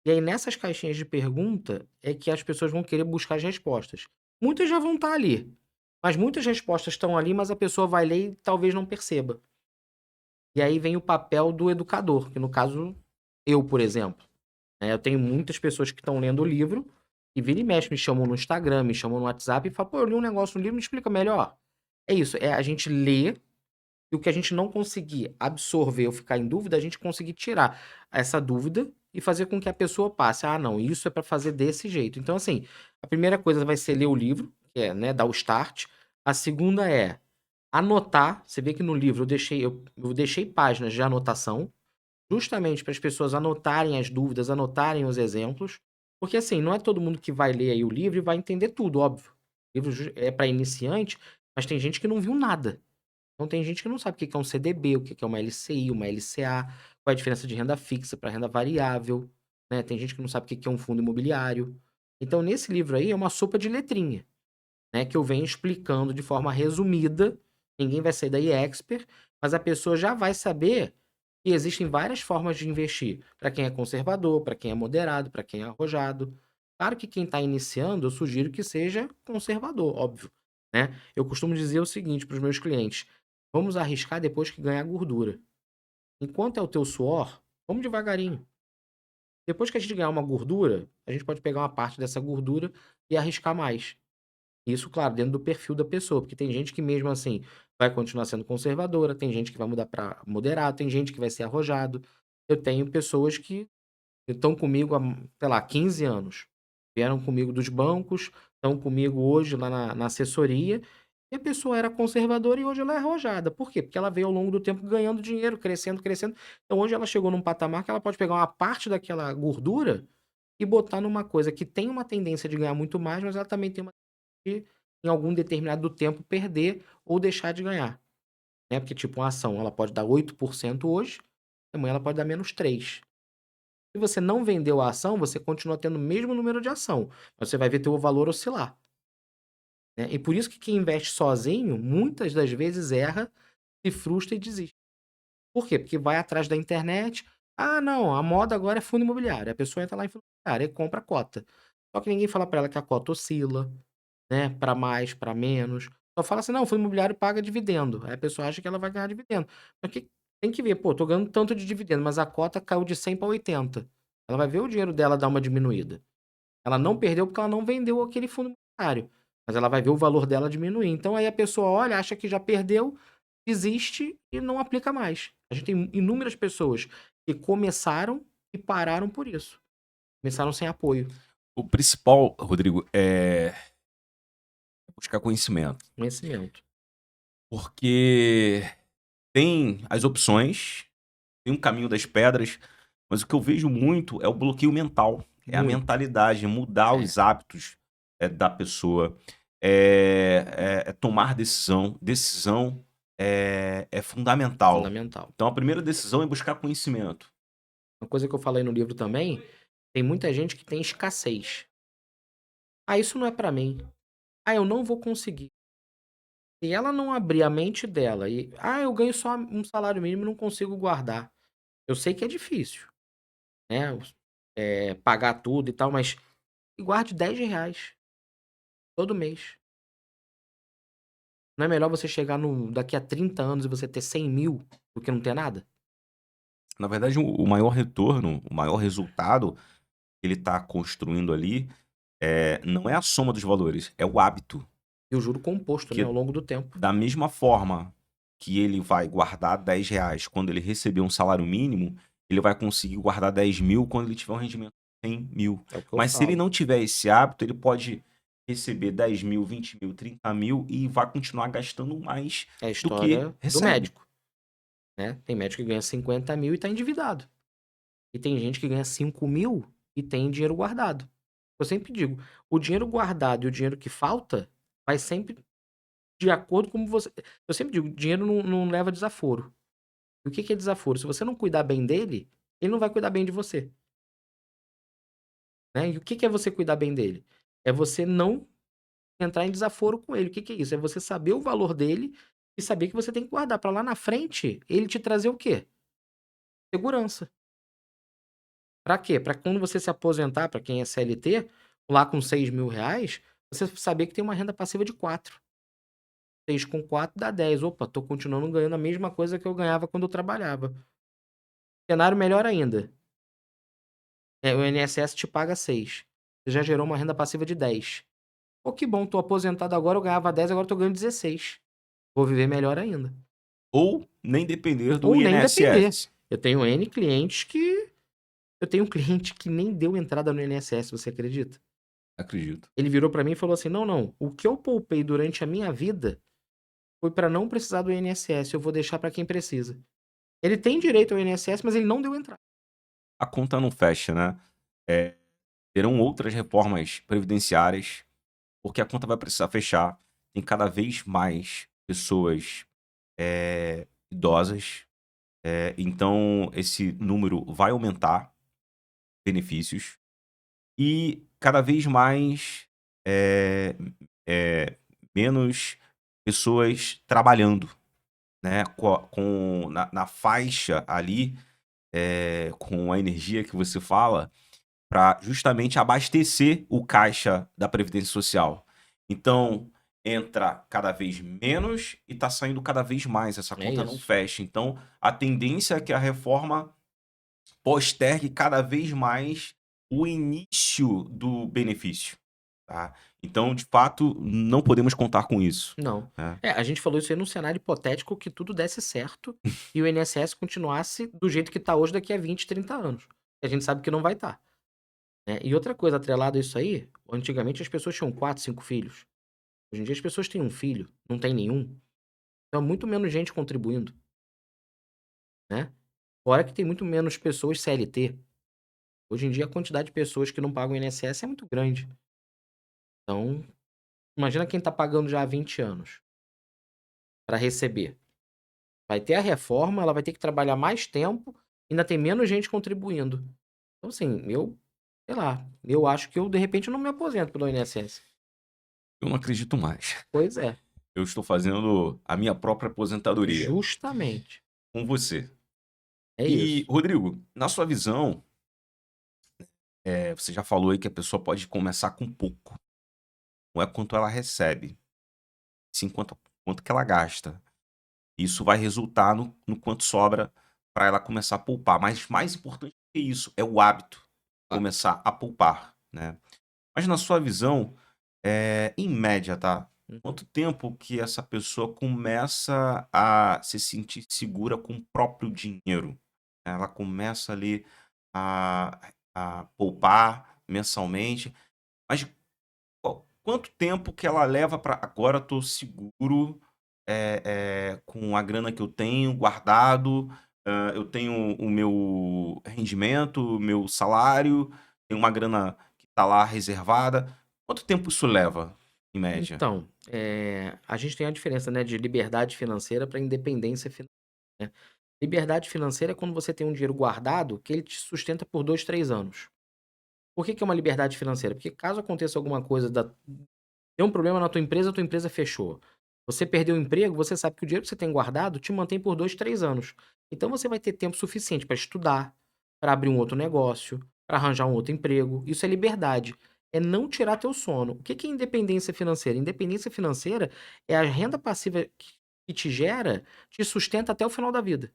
E aí nessas caixinhas de pergunta é que as pessoas vão querer buscar as respostas. Muitas já vão estar ali, mas muitas respostas estão ali, mas a pessoa vai ler e talvez não perceba. E aí vem o papel do educador, que no caso, eu, por exemplo, né, eu tenho muitas pessoas que estão lendo o livro e vira e mexe, me chamam no Instagram, me chamam no WhatsApp e falam: "Pô, eu li um negócio no livro, me explica melhor". É isso, é a gente ler e o que a gente não conseguir absorver ou ficar em dúvida, a gente conseguir tirar essa dúvida e fazer com que a pessoa passe: "Ah, não, isso é para fazer desse jeito". Então, assim, a primeira coisa vai ser ler o livro, que é, né, dar o start. A segunda é anotar. Você vê que no livro eu deixei páginas de anotação, justamente para as pessoas anotarem as dúvidas, anotarem os exemplos, porque, assim, não é todo mundo que vai ler aí o livro e vai entender tudo, óbvio. O livro é para iniciante, mas tem gente que não viu nada. Então tem gente que não sabe o que que é um CDB, o que que é uma LCI, uma LCA, qual é a diferença de renda fixa para renda variável, né? Tem gente que não sabe o que que é um fundo imobiliário. Então nesse livro aí é uma sopa de letrinha, né, que eu venho explicando de forma resumida. Ninguém vai sair daí expert, mas a pessoa já vai saber que existem várias formas de investir, para quem é conservador, para quem é moderado, para quem é arrojado. Claro que quem está iniciando, eu sugiro que seja conservador, óbvio, né? Eu costumo dizer o seguinte para os meus clientes: vamos arriscar depois que ganhar gordura. Enquanto é o teu suor, vamos devagarinho. Depois que a gente ganhar uma gordura, a gente pode pegar uma parte dessa gordura e arriscar mais. Isso, claro, dentro do perfil da pessoa, porque tem gente que mesmo assim vai continuar sendo conservadora, tem gente que vai mudar para moderado, tem gente que vai ser arrojado. Eu tenho pessoas que estão comigo há, sei lá, 15 anos. Vieram comigo dos bancos, estão comigo hoje lá na assessoria, e a pessoa era conservadora e hoje ela é arrojada. Por quê? Porque ela veio ao longo do tempo ganhando dinheiro, crescendo, crescendo. Então hoje ela chegou num patamar que ela pode pegar uma parte daquela gordura e botar numa coisa que tem uma tendência de ganhar muito mais, mas ela também tem uma de, em algum determinado tempo, perder ou deixar de ganhar, né? Porque, tipo, uma ação, ela pode dar 8% hoje, amanhã ela pode dar menos 3%. Se você não vendeu a ação, você continua tendo o mesmo número de ação, mas você vai ver teu valor oscilar, né? E por isso que quem investe sozinho, muitas das vezes erra, se frustra e desiste. Por quê? Porque vai atrás da internet. Ah, não, a moda agora é fundo imobiliário. A pessoa entra lá em fundo imobiliário e compra a cota. Só que ninguém fala para ela que a cota oscila, né? Para mais, para menos. Só fala assim, não, o fundo imobiliário paga dividendo. Aí a pessoa acha que ela vai ganhar dividendo. Mas tem que ver, pô, tô ganhando tanto de dividendo, mas a cota caiu de 100 para 80. Ela vai ver o dinheiro dela dar uma diminuída. Ela não perdeu porque ela não vendeu aquele fundo imobiliário. Mas ela vai ver o valor dela diminuir. Então aí a pessoa olha, acha que já perdeu, desiste e não aplica mais. A gente tem inúmeras pessoas que começaram e pararam por isso. Começaram sem apoio. O principal, Rodrigo, é buscar conhecimento. Conhecimento. Porque tem as opções, tem um caminho das pedras, mas o que eu vejo muito é o bloqueio mental. É a Muito. mentalidade, é mudar É. os hábitos da pessoa, é tomar decisão. Decisão é fundamental. Fundamental. Então, a primeira decisão é buscar conhecimento. Uma coisa que eu falei no livro também, tem muita gente que tem escassez. Ah, isso não é pra mim. Ah, eu não vou conseguir. Se ela não abrir a mente dela e, ah, eu ganho só um salário mínimo e não consigo guardar. Eu sei que é difícil, né? Pagar tudo e tal, mas guarde R$ 10 todo mês. Não é melhor você chegar daqui a 30 anos e você ter 100 mil do que não ter nada? Na verdade, o maior retorno, o maior resultado que ele está construindo ali, não é a soma dos valores, é o hábito. E o juro composto, né, Que ao longo do tempo. da mesma forma que ele vai guardar R$ 10 quando ele receber um salário mínimo, ele vai conseguir guardar 10.000 quando ele tiver um rendimento de 100.000. É o que eu Mas se ele falo. não tiver esse hábito, ele pode receber 10.000, 20.000, 30.000 e vai continuar gastando mais É a do que história do recebe. médico, né? Tem médico que ganha 50 mil e tá endividado. E tem gente que ganha 5 mil e tem dinheiro guardado. Eu sempre digo, o dinheiro guardado e o dinheiro que falta vai sempre de acordo com você. Eu sempre digo, dinheiro não leva desaforo. E o que que é desaforo? Se você não cuidar bem dele, ele não vai cuidar bem de você, né? E o que que é você cuidar bem dele? É você não entrar em desaforo com ele. O que que é isso? É você saber o valor dele e saber que você tem que guardar para lá na frente ele te trazer o quê? Segurança. Para quê? Para quando você se aposentar, para quem é CLT, lá com R$ 6.000, você saber que tem uma renda passiva de 4. 6 com 4 dá 10. Opa, tô continuando ganhando a mesma coisa que eu ganhava quando eu trabalhava. Cenário melhor ainda. O INSS te paga 6. Você já gerou uma renda passiva de 10. Pô, que bom, tô aposentado agora, eu ganhava 10, agora eu tô ganhando 16. Vou viver melhor ainda. Ou nem depender do Ou nem depender. INSS. Eu tenho N clientes que. Eu tenho um cliente que nem deu entrada no INSS, você acredita? Acredito. Ele virou pra mim e falou assim: não, não. O que eu poupei durante a minha vida foi pra não precisar do INSS. Eu vou deixar pra quem precisa. Ele tem direito ao INSS, mas ele não deu entrada. A conta não fecha, né? É, terão outras reformas previdenciárias, porque a conta vai precisar fechar. Tem cada vez mais pessoas idosas. Então, esse número vai aumentar benefícios. E cada vez mais eh, menos pessoas trabalhando, né? Na faixa ali, com a energia que você fala, para justamente abastecer o caixa da Previdência Social. Então, entra cada vez menos e está saindo cada vez mais. Essa É conta não isso. fecha. Então, a tendência é que a reforma postergue cada vez mais o início do benefício, tá? Então, de fato, não podemos contar com isso, Não. né? A gente falou isso aí num cenário hipotético que tudo desse certo e o INSS continuasse do jeito que tá hoje daqui a 20, 30 anos. A gente sabe que não vai estar. Né? E outra coisa, atrelado a isso aí, antigamente as pessoas tinham 4, 5 filhos. Hoje em dia as pessoas têm um filho, não tem nenhum. Então é muito menos gente contribuindo, né? Fora que tem muito menos pessoas CLT. Hoje em dia a quantidade de pessoas que não pagam INSS é muito grande. Então, Imagina quem tá pagando já há 20 anos para receber. Vai ter a reforma, ela vai ter que trabalhar mais tempo, ainda tem menos gente contribuindo. Então, assim, sei lá, eu acho que eu, de repente, não me aposento pelo INSS. Eu não acredito mais. Pois é, Eu estou fazendo a minha própria aposentadoria justamente. com você. É E, isso. Rodrigo, na sua visão, você já falou aí que a pessoa pode começar com pouco. Não é quanto ela recebe, sim quanto que ela gasta. Isso vai resultar no quanto sobra para ela começar a poupar. Mas mais importante que isso é o hábito, Ah, começar a poupar, né? Mas na sua visão, em média, tá? uhum. Quanto tempo que essa pessoa começa a se sentir segura com o próprio dinheiro? Ela começa ali a poupar mensalmente, mas quanto tempo que ela leva para agora eu tô seguro, com a grana que eu tenho guardado, eu tenho o meu rendimento, o meu salário, tem uma grana que tá lá reservada. Quanto tempo isso leva, em média? Então, a gente tem a diferença, né, de liberdade financeira para independência financeira, né. Liberdade financeira é quando você tem um dinheiro guardado que ele te sustenta por 2, 3 anos. Por que que é uma liberdade financeira? Porque caso aconteça alguma coisa deu um problema na tua empresa fechou. Você perdeu o emprego, você sabe que o dinheiro que você tem guardado te mantém por 2, 3 anos. Então você vai ter tempo suficiente para estudar, para abrir um outro negócio, para arranjar um outro emprego. Isso é liberdade. É não tirar teu sono. O que que é independência financeira? Independência financeira é a renda passiva que te gera, te sustenta até o final da vida,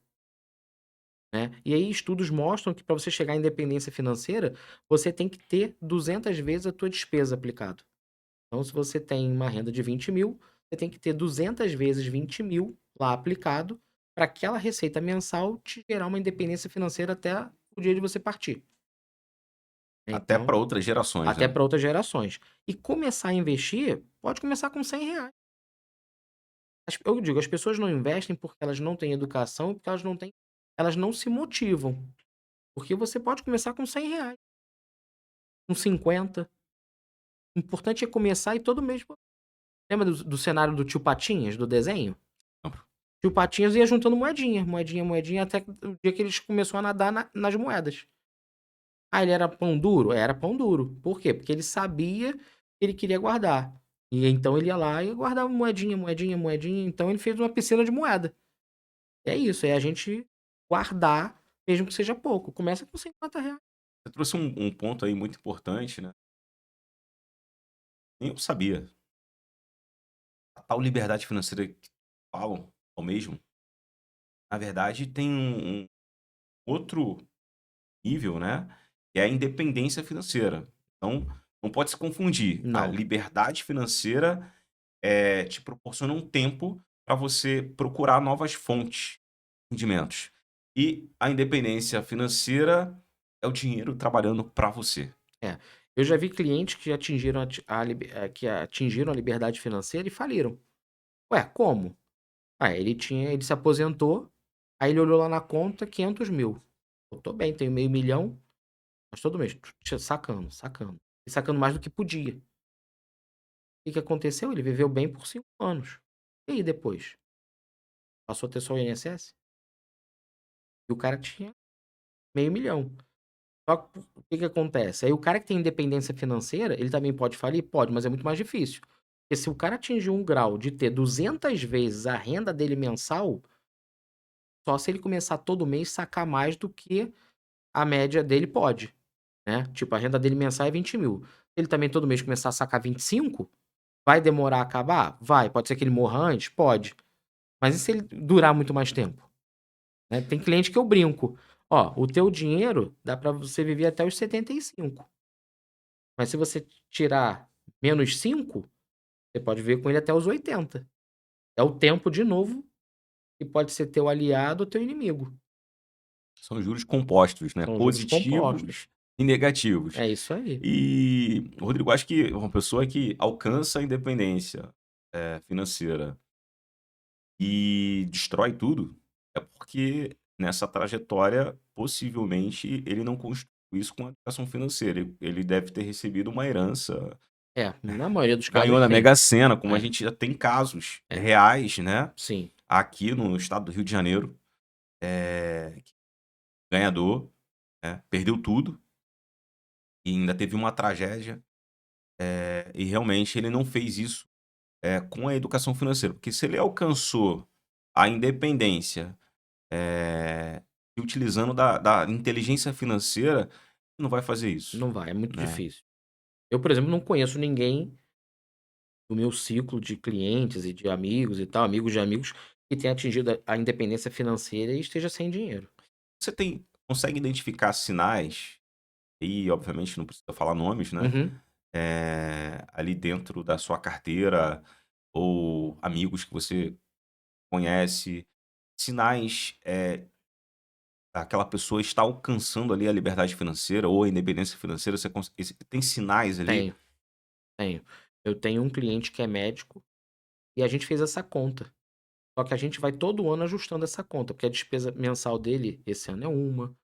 né? E aí estudos mostram que para você chegar à independência financeira, você tem que ter 200 vezes a tua despesa aplicado. Então, se você tem uma renda de 20.000, você tem que ter 200 vezes 20.000 lá aplicado para aquela receita mensal te gerar uma independência financeira até o dia de você partir. Até Então, para outras gerações, até né? para outras gerações. E começar a investir, pode começar com R$ 100. Eu digo, as pessoas não investem porque elas não têm educação e porque elas não se motivam. Porque você pode começar com R$ 100, com 50. O importante é começar e todo mês. Lembra do cenário do tio Patinhas, do desenho? Tio Patinhas ia juntando moedinha, moedinha, moedinha, até o dia que eles começou a nadar nas moedas. Ah, ele era pão duro? Era pão duro. Por quê? Porque ele sabia que ele queria guardar. E então ele ia lá e guardava moedinha, moedinha, moedinha. Então ele fez uma piscina de moeda. É isso, é a gente guardar, mesmo que seja pouco. Começa com R$ 50. Você trouxe um ponto aí muito importante, né? Nem eu sabia. A tal liberdade financeira que falam, ao mesmo, na verdade tem um outro nível, né, que é a independência financeira. Então, não pode se confundir. A Não. liberdade financeira, te proporciona um tempo para você procurar novas fontes de rendimentos. E a independência financeira é o dinheiro trabalhando para você. É. Eu já vi clientes que atingiram que atingiram a liberdade financeira e faliram. Ué, como? Ah, ele se aposentou, aí ele olhou lá na conta, 500.000. Eu tô bem, tenho meio milhão, mas todo mês sacando, sacando. E sacando mais do que podia. O que que aconteceu? Ele viveu bem por 5 anos. E aí depois? Passou a ter só o INSS? E o cara tinha meio milhão. Só que o que que acontece? Aí o cara que tem independência financeira, ele também pode falir? Pode, mas é muito mais difícil. Porque se o cara atingir um grau de ter 200 vezes a renda dele mensal, só se ele começar todo mês sacar mais do que a média dele pode, né. Tipo, a renda dele mensal é 20.000. Se ele também todo mês começar a sacar 25, vai demorar a acabar? Vai. Pode ser que ele morra antes? Pode. Mas e se ele durar muito mais tempo? Né, tem cliente que eu brinco: "Ó, o teu dinheiro dá pra você viver até os 75, mas se você tirar menos 5, você pode viver com ele até os 80". É o tempo, de novo, que pode ser teu aliado ou teu inimigo. São juros compostos, né, São juros compostos. positivos e negativos. É isso aí. E, Rodrigo, acho que uma pessoa que alcança a independência, financeira e destrói tudo, é porque nessa trajetória, possivelmente, ele não construiu isso com a educação financeira. Ele deve ter recebido uma herança, Na maioria dos Ganhou casos na tem. Mega Sena, como a É, gente já tem casos é, reais, né? sim. Aqui no estado do Rio de Janeiro, que ganhador, né, perdeu tudo e ainda teve uma tragédia, e realmente ele não fez isso, com a educação financeira, porque se ele alcançou a independência, eh, utilizando da inteligência financeira, ele não vai fazer isso, Não vai, é muito né. difícil. Eu, por exemplo, não conheço ninguém do meu ciclo de clientes e de amigos e tal, amigos de amigos, que tenha atingido a independência financeira e esteja sem dinheiro. Você consegue identificar sinais, e obviamente não precisa falar nomes, né, Uhum. ali dentro da sua carteira ou amigos que você conhece, sinais, aquela pessoa está alcançando ali a liberdade financeira ou a independência financeira, tem sinais ali? Tenho, tenho. Eu tenho um cliente que é médico e a gente fez essa conta. Só que a gente vai todo ano ajustando essa conta, porque a despesa mensal dele esse ano é uma,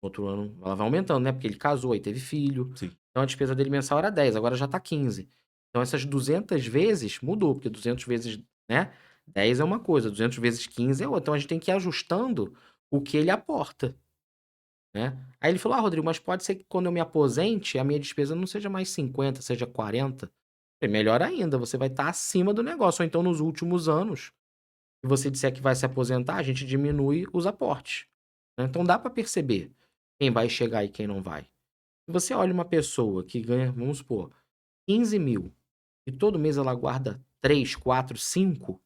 outro ano ela vai aumentando, né? Porque ele casou e teve filho. Sim. Então a despesa dele mensal era 10, agora já tá 15. Então essas 200 vezes mudou, porque 200 vezes, né? 10 é uma coisa, 200 vezes 15 é outra. Então a gente tem que ir ajustando o que ele aporta, né? Aí ele falou: "Ah, Rodrigo, mas pode ser que quando eu me aposente, a minha despesa não seja mais 50, seja 40". Falei: "Melhor ainda, você vai estar acima do negócio, ou então nos últimos anos, se você disser que vai se aposentar, a gente diminui os aportes, né". Então dá para perceber quem vai chegar e quem não vai. Se você olha uma pessoa que ganha, vamos supor, 15.000 e todo mês ela guarda 3, 4, 5,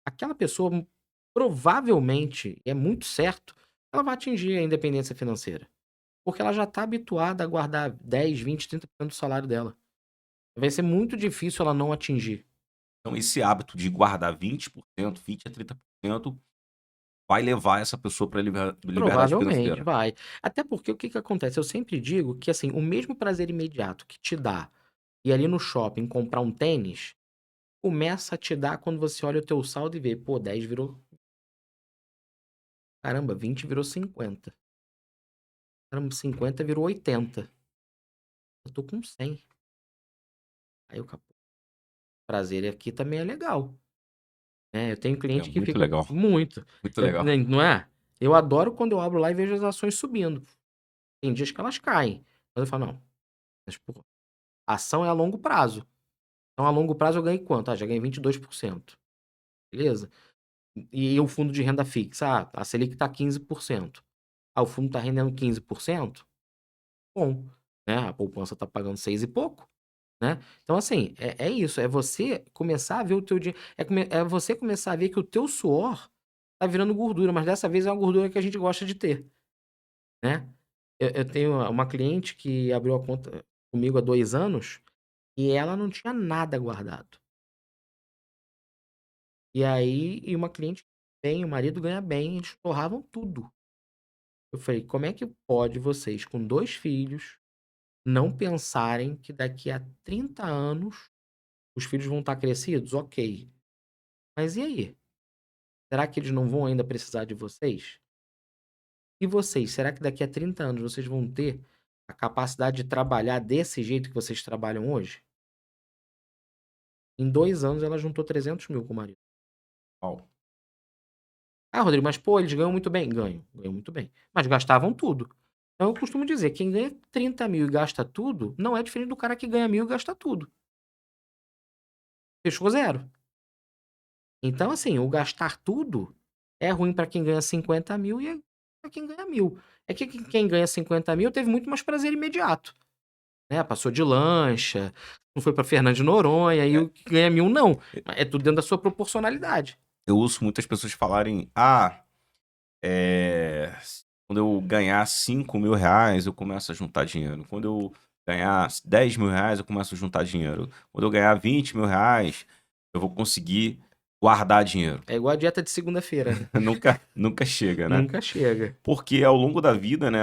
aquela pessoa provavelmente, e é muito certo, ela vai atingir a independência financeira. Porque ela já está habituada a guardar 10, 20, 30% do salário dela. Vai ser muito difícil ela não atingir. Então esse hábito de guardar 20%, 20 a 30% vai levar essa pessoa para liberdade Provavelmente financeira. vai. Até porque o que que acontece? Eu sempre digo que, assim, o mesmo prazer imediato que te dá ir ali no shopping comprar um tênis, começa a te dar quando você olha o teu saldo e vê: "Pô, 10 virou, caramba, 20 virou 50, caramba, 50 virou 80, eu tô com 100". Aí o prazer aqui também é legal, né. Eu tenho É cliente que muito fica legal, muito. muito legal. Não é? Eu adoro quando eu abro lá e vejo as ações subindo. Tem dias que elas caem, mas eu falo: "Não, mas pô, a ação é a longo prazo, então a longo prazo eu ganhei quanto? Ah, já ganhei 22%, beleza. E o fundo de renda fixa? Ah, a Selic tá 15%. Ah, o fundo tá rendendo 15%? Bom, né, a poupança tá pagando 6 e pouco, né". Então assim, é isso, é você começar a ver o teu dinheiro, é você começar a ver que o teu suor tá virando gordura, mas dessa vez é uma gordura que a gente gosta de ter, né. Eu tenho uma cliente que abriu a conta comigo há 2 anos, e ela não tinha nada guardado. E uma cliente bem, o marido ganha bem, eles torravam tudo. Eu falei: "Como é que pode vocês com 2 filhos não pensarem que daqui a 30 anos os filhos vão estar crescidos? Ok, mas e aí? Será que eles não vão ainda precisar de vocês? E vocês, será que daqui a 30 anos vocês vão ter a capacidade de trabalhar desse jeito que vocês trabalham hoje?". Em 2 anos ela juntou 300.000 com o marido. Uau. "Ah, Rodrigo, mas pô, eles ganham muito bem". Ganham muito bem, mas gastavam tudo. Então eu costumo dizer, quem ganha 30.000 e gasta tudo, não é diferente do cara que ganha 1.000 e gasta tudo. Fechou zero. Então assim, o gastar tudo é ruim para quem ganha 50.000 e é pra quem ganha 1.000. É que quem ganha 50.000 teve muito mais prazer imediato, né, passou de lancha, não foi para Fernando de Noronha, e É, o que ganha 1.000 não. e É tudo dentro da sua proporcionalidade. eu ouço muitas pessoas falarem: "Ah, quando eu ganhar R$ 5.000, eu começo a juntar dinheiro. Quando eu ganhar R$ 10.000, eu começo a juntar dinheiro. Quando eu ganhar R$ 20.000, eu vou conseguir guardar dinheiro". É igual a dieta de segunda-feira, né. Nunca chega, né. Nunca chega. Porque ao longo da vida, né,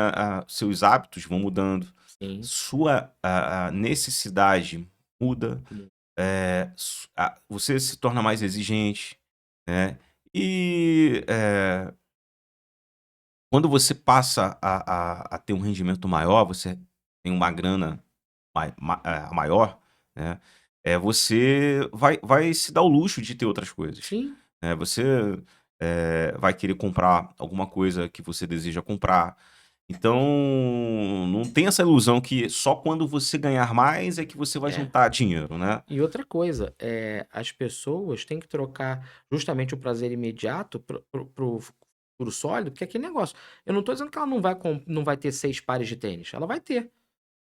seus hábitos vão mudando, Sim. sua a necessidade muda, você se torna mais exigente, né, e, quando você passa a ter um rendimento maior, você tem uma grana maior, né, você vai se dar o luxo de ter outras coisas, Sim. né. Você, vai querer comprar alguma coisa que você deseja comprar. Então, não tem essa ilusão que só quando você ganhar mais é que você vai É. juntar dinheiro, né. E outra coisa, as pessoas têm que trocar justamente o prazer imediato pro sólido, porque é aquele negócio, eu não tô dizendo que ela não vai ter 6 pares de tênis, ela vai ter.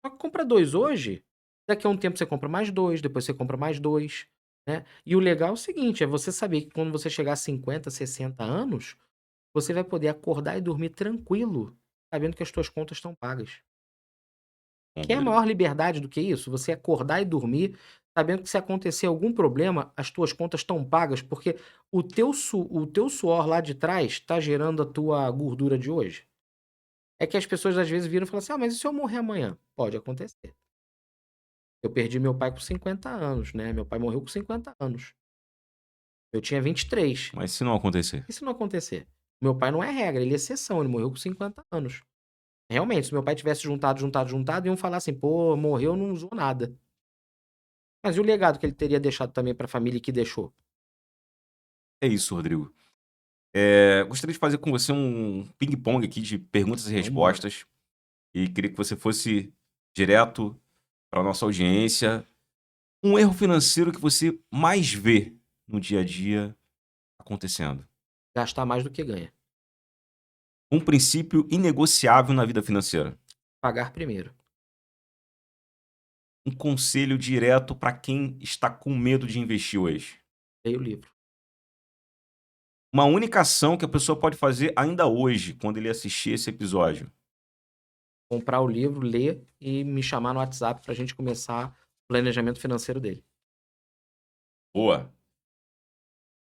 Só que compra 2 hoje, daqui a um tempo você compra mais 2, depois você compra mais 2, né. E o legal é o seguinte, é você saber que quando você chegar a 50, 60 anos, você vai poder acordar e dormir tranquilo, sabendo que as tuas contas estão pagas. Bom, Quer Rodrigo. maior liberdade do que isso? Você acordar e dormir sabendo que se acontecer algum problema, as tuas contas estão pagas, porque o teu suor lá de trás está gerando a tua gordura de hoje. É que as pessoas às vezes viram e falam assim: "Ah, mas e se eu morrer amanhã?". Pode acontecer. Eu perdi meu pai com 50 anos, né, meu pai morreu com 50 anos. Eu tinha 23. Mas se não acontecer? E se não acontecer? Meu pai não é regra, ele é exceção, ele morreu com 50 anos. Realmente, se meu pai tivesse juntado, juntado, juntado, iam falar assim: "Pô, morreu, não usou nada". Mas e o legado que ele teria deixado também para a família e que deixou? É isso, Rodrigo. Gostaria de fazer com você um ping-pong aqui de perguntas e Vambora. respostas, e queria que você fosse direto para nossa audiência. Um erro financeiro que você mais vê no dia a dia acontecendo. Gastar mais do que ganha. Um princípio inegociável na vida financeira. Pagar primeiro. Um conselho direto para quem está com medo de investir hoje. Leia o livro. Uma única ação que a pessoa pode fazer ainda hoje, quando ele assistir esse episódio. Comprar o livro, ler e me chamar no WhatsApp pra gente começar o planejamento financeiro dele. Boa.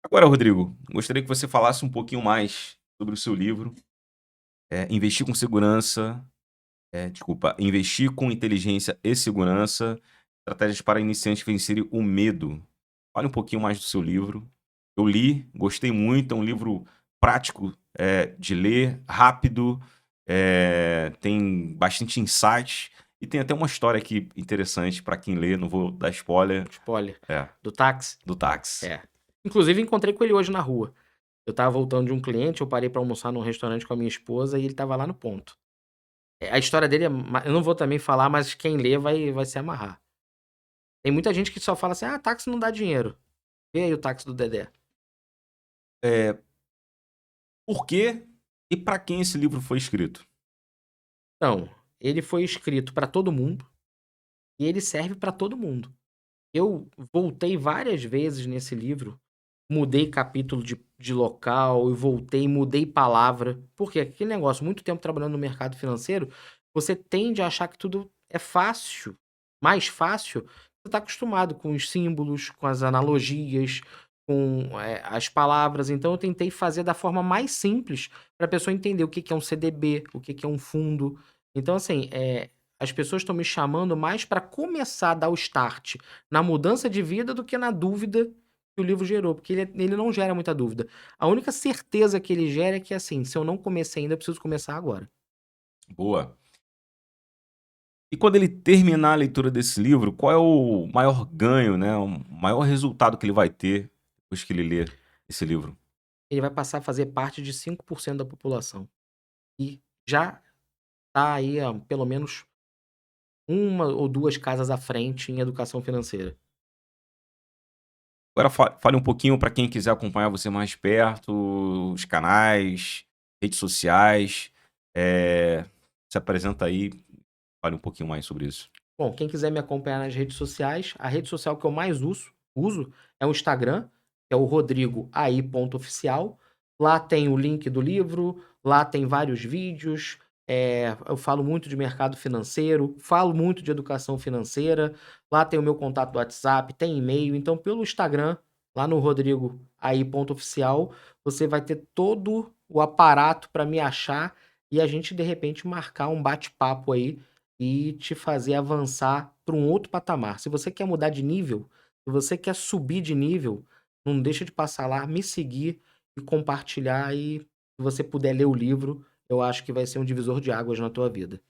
Agora, Rodrigo, gostaria que você falasse um pouquinho mais sobre o seu livro, Investir com Segurança, desculpa, Investir com Inteligência e Segurança, Estratégias para Iniciantes Vencerem o Medo. Fale um pouquinho mais do seu livro. Eu li, gostei muito, é um livro prático, de ler, rápido, tem bastante insights e tem até uma história aqui interessante para quem lê, não vou dar spoiler, Spoiler. é, Do táxi? do táxi. É. Inclusive, encontrei com ele hoje na rua. Eu estava voltando de um cliente, eu parei pra almoçar num restaurante com a minha esposa e ele estava lá no ponto. A história dele eu não vou também falar, mas quem lê vai se amarrar. Tem muita gente que só fala assim: "Ah, táxi não dá dinheiro". Vê aí o táxi do Dedé. É, por quê e para quem esse livro foi escrito? Então, ele foi escrito pra todo mundo e ele serve pra todo mundo. Eu voltei várias vezes nesse livro, mudei capítulo de local e voltei, mudei palavra. Porque aquele negócio, muito tempo trabalhando no mercado financeiro, você tende a achar que tudo é fácil, mais fácil. Você está acostumado com os símbolos, com as analogias, com as palavras. Então eu tentei fazer da forma mais simples para a pessoa entender o que que é um CDB, o que que é um fundo. Então, assim, as pessoas estão me chamando mais para começar a dar o start na mudança de vida do que na dúvida que o livro gerou, porque ele não gera muita dúvida. A única certeza que ele gera é que, assim, se eu não comecei ainda, eu preciso começar agora. Boa. E quando ele terminar a leitura desse livro, qual é o maior ganho, né, o maior resultado que ele vai ter depois que ele ler esse livro? Ele vai passar a fazer parte de 5% da população. E já tá aí, pelo menos uma ou 2 casas à frente em educação financeira. Agora fale um pouquinho para quem quiser acompanhar você mais de perto, os canais, redes sociais, se apresenta aí, fale um pouquinho mais sobre isso. Bom, quem quiser me acompanhar nas redes sociais, a rede social que eu mais uso é o Instagram, que é o rodrigoai.oficial. Lá tem o link do livro, lá tem vários vídeos, eu falo muito de mercado financeiro, falo muito de educação financeira, lá tem o meu contato do WhatsApp, tem e-mail, então pelo Instagram, lá no rodrigoai.oficial, você vai ter todo o aparato para me achar e a gente de repente marcar um bate-papo aí e te fazer avançar para um outro patamar. Se você quer mudar de nível, se você quer subir de nível, não deixa de passar lá, me seguir e compartilhar e se você puder ler o livro, eu acho que vai ser um divisor de águas na tua vida.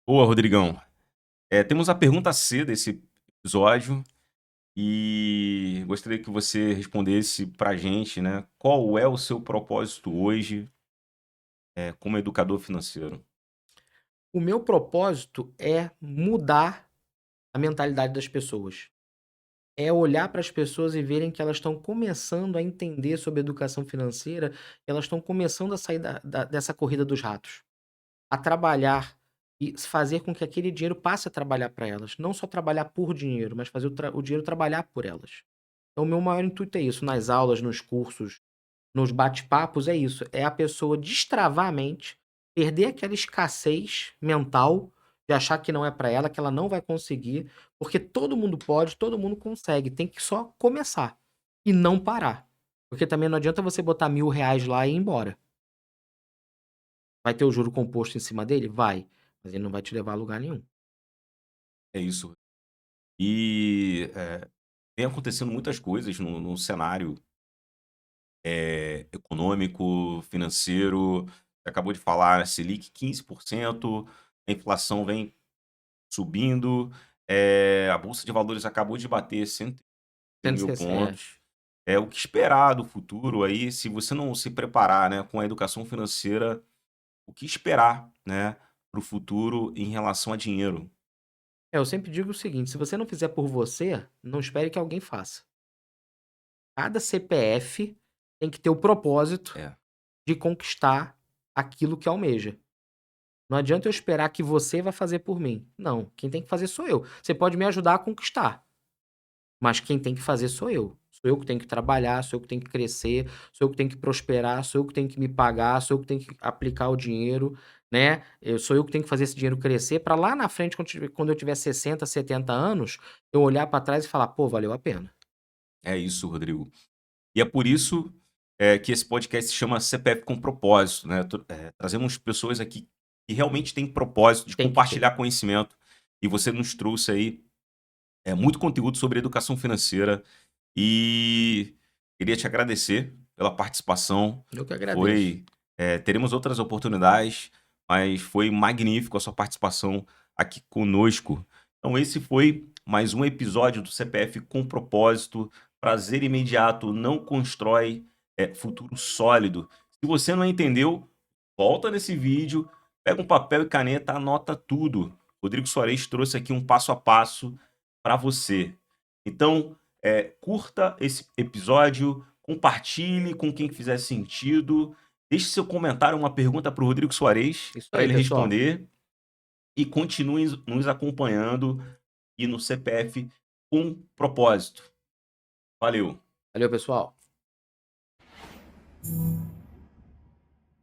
Boa, Rodrigão. Temos a pergunta C desse episódio e gostaria que você respondesse pra gente, né, qual é o seu propósito hoje, como educador financeiro? O meu propósito é mudar a mentalidade das pessoas. É olhar para as pessoas e verem que elas estão começando a entender sobre educação financeira, elas estão começando a sair dessa corrida dos ratos, a trabalhar e fazer com que aquele dinheiro passe a trabalhar para elas. Não só trabalhar por dinheiro, mas fazer o dinheiro trabalhar por elas. Então, o meu maior intuito é isso, nas aulas, nos cursos, nos bate-papos, é isso. É a pessoa destravar a mente, perder aquela escassez mental de achar que não é para ela, que ela não vai conseguir, porque todo mundo pode, todo mundo consegue, tem que só começar e não parar. Porque também não adianta você botar R$ 1.000 lá e ir embora. Vai ter o juro composto em cima dele? Vai, mas ele não vai te levar a lugar nenhum. É isso. E, vem acontecendo muitas coisas no cenário, econômico, financeiro. Você acabou de falar, Selic 15%, a inflação vem subindo, a bolsa de valores acabou de bater 100 mil 160, pontos. É o que esperar do futuro aí, se você não se preparar, né, com a educação financeira, o que esperar, né, para o futuro em relação a dinheiro. eu sempre digo o seguinte: se você não fizer por você, não espere que alguém faça. Cada CPF tem que ter o propósito É, de conquistar aquilo que almeja. Não adianta eu esperar que você vai fazer por mim. Não, quem tem que fazer sou eu. Você pode me ajudar a conquistar, mas quem tem que fazer sou eu. Sou eu que tenho que trabalhar, sou eu que tenho que crescer, sou eu que tenho que prosperar, sou eu que tenho que me pagar, sou eu que tenho que aplicar o dinheiro, né? Sou eu que tenho que fazer esse dinheiro crescer para lá na frente, quando eu tiver 60, 70 anos, eu olhar para trás e falar, pô, valeu a pena. é isso, Rodrigo. E é por isso, que esse podcast se chama CPF com propósito, né, trazemos pessoas aqui que realmente têm propósito de Tem que ter. compartilhar conhecimento, e você nos trouxe aí, muito conteúdo sobre educação financeira, e queria te agradecer pela participação. Eu que agradeço. Foi teremos outras oportunidades, mas foi magnífico a sua participação aqui conosco. Então esse foi mais um episódio do CPF com propósito. Prazer imediato não constrói, futuro sólido. Se você não entendeu, volta nesse vídeo, pega um papel e caneta, anota tudo. Rodrigo Soares trouxe aqui um passo a passo para você. Então, curta esse episódio, compartilhe com quem fizer sentido, deixe seu comentário, uma pergunta para o Rodrigo Soares, Isso para aí, ele pessoal. responder, e continue nos acompanhando e no CPF com propósito. Valeu! Valeu, pessoal.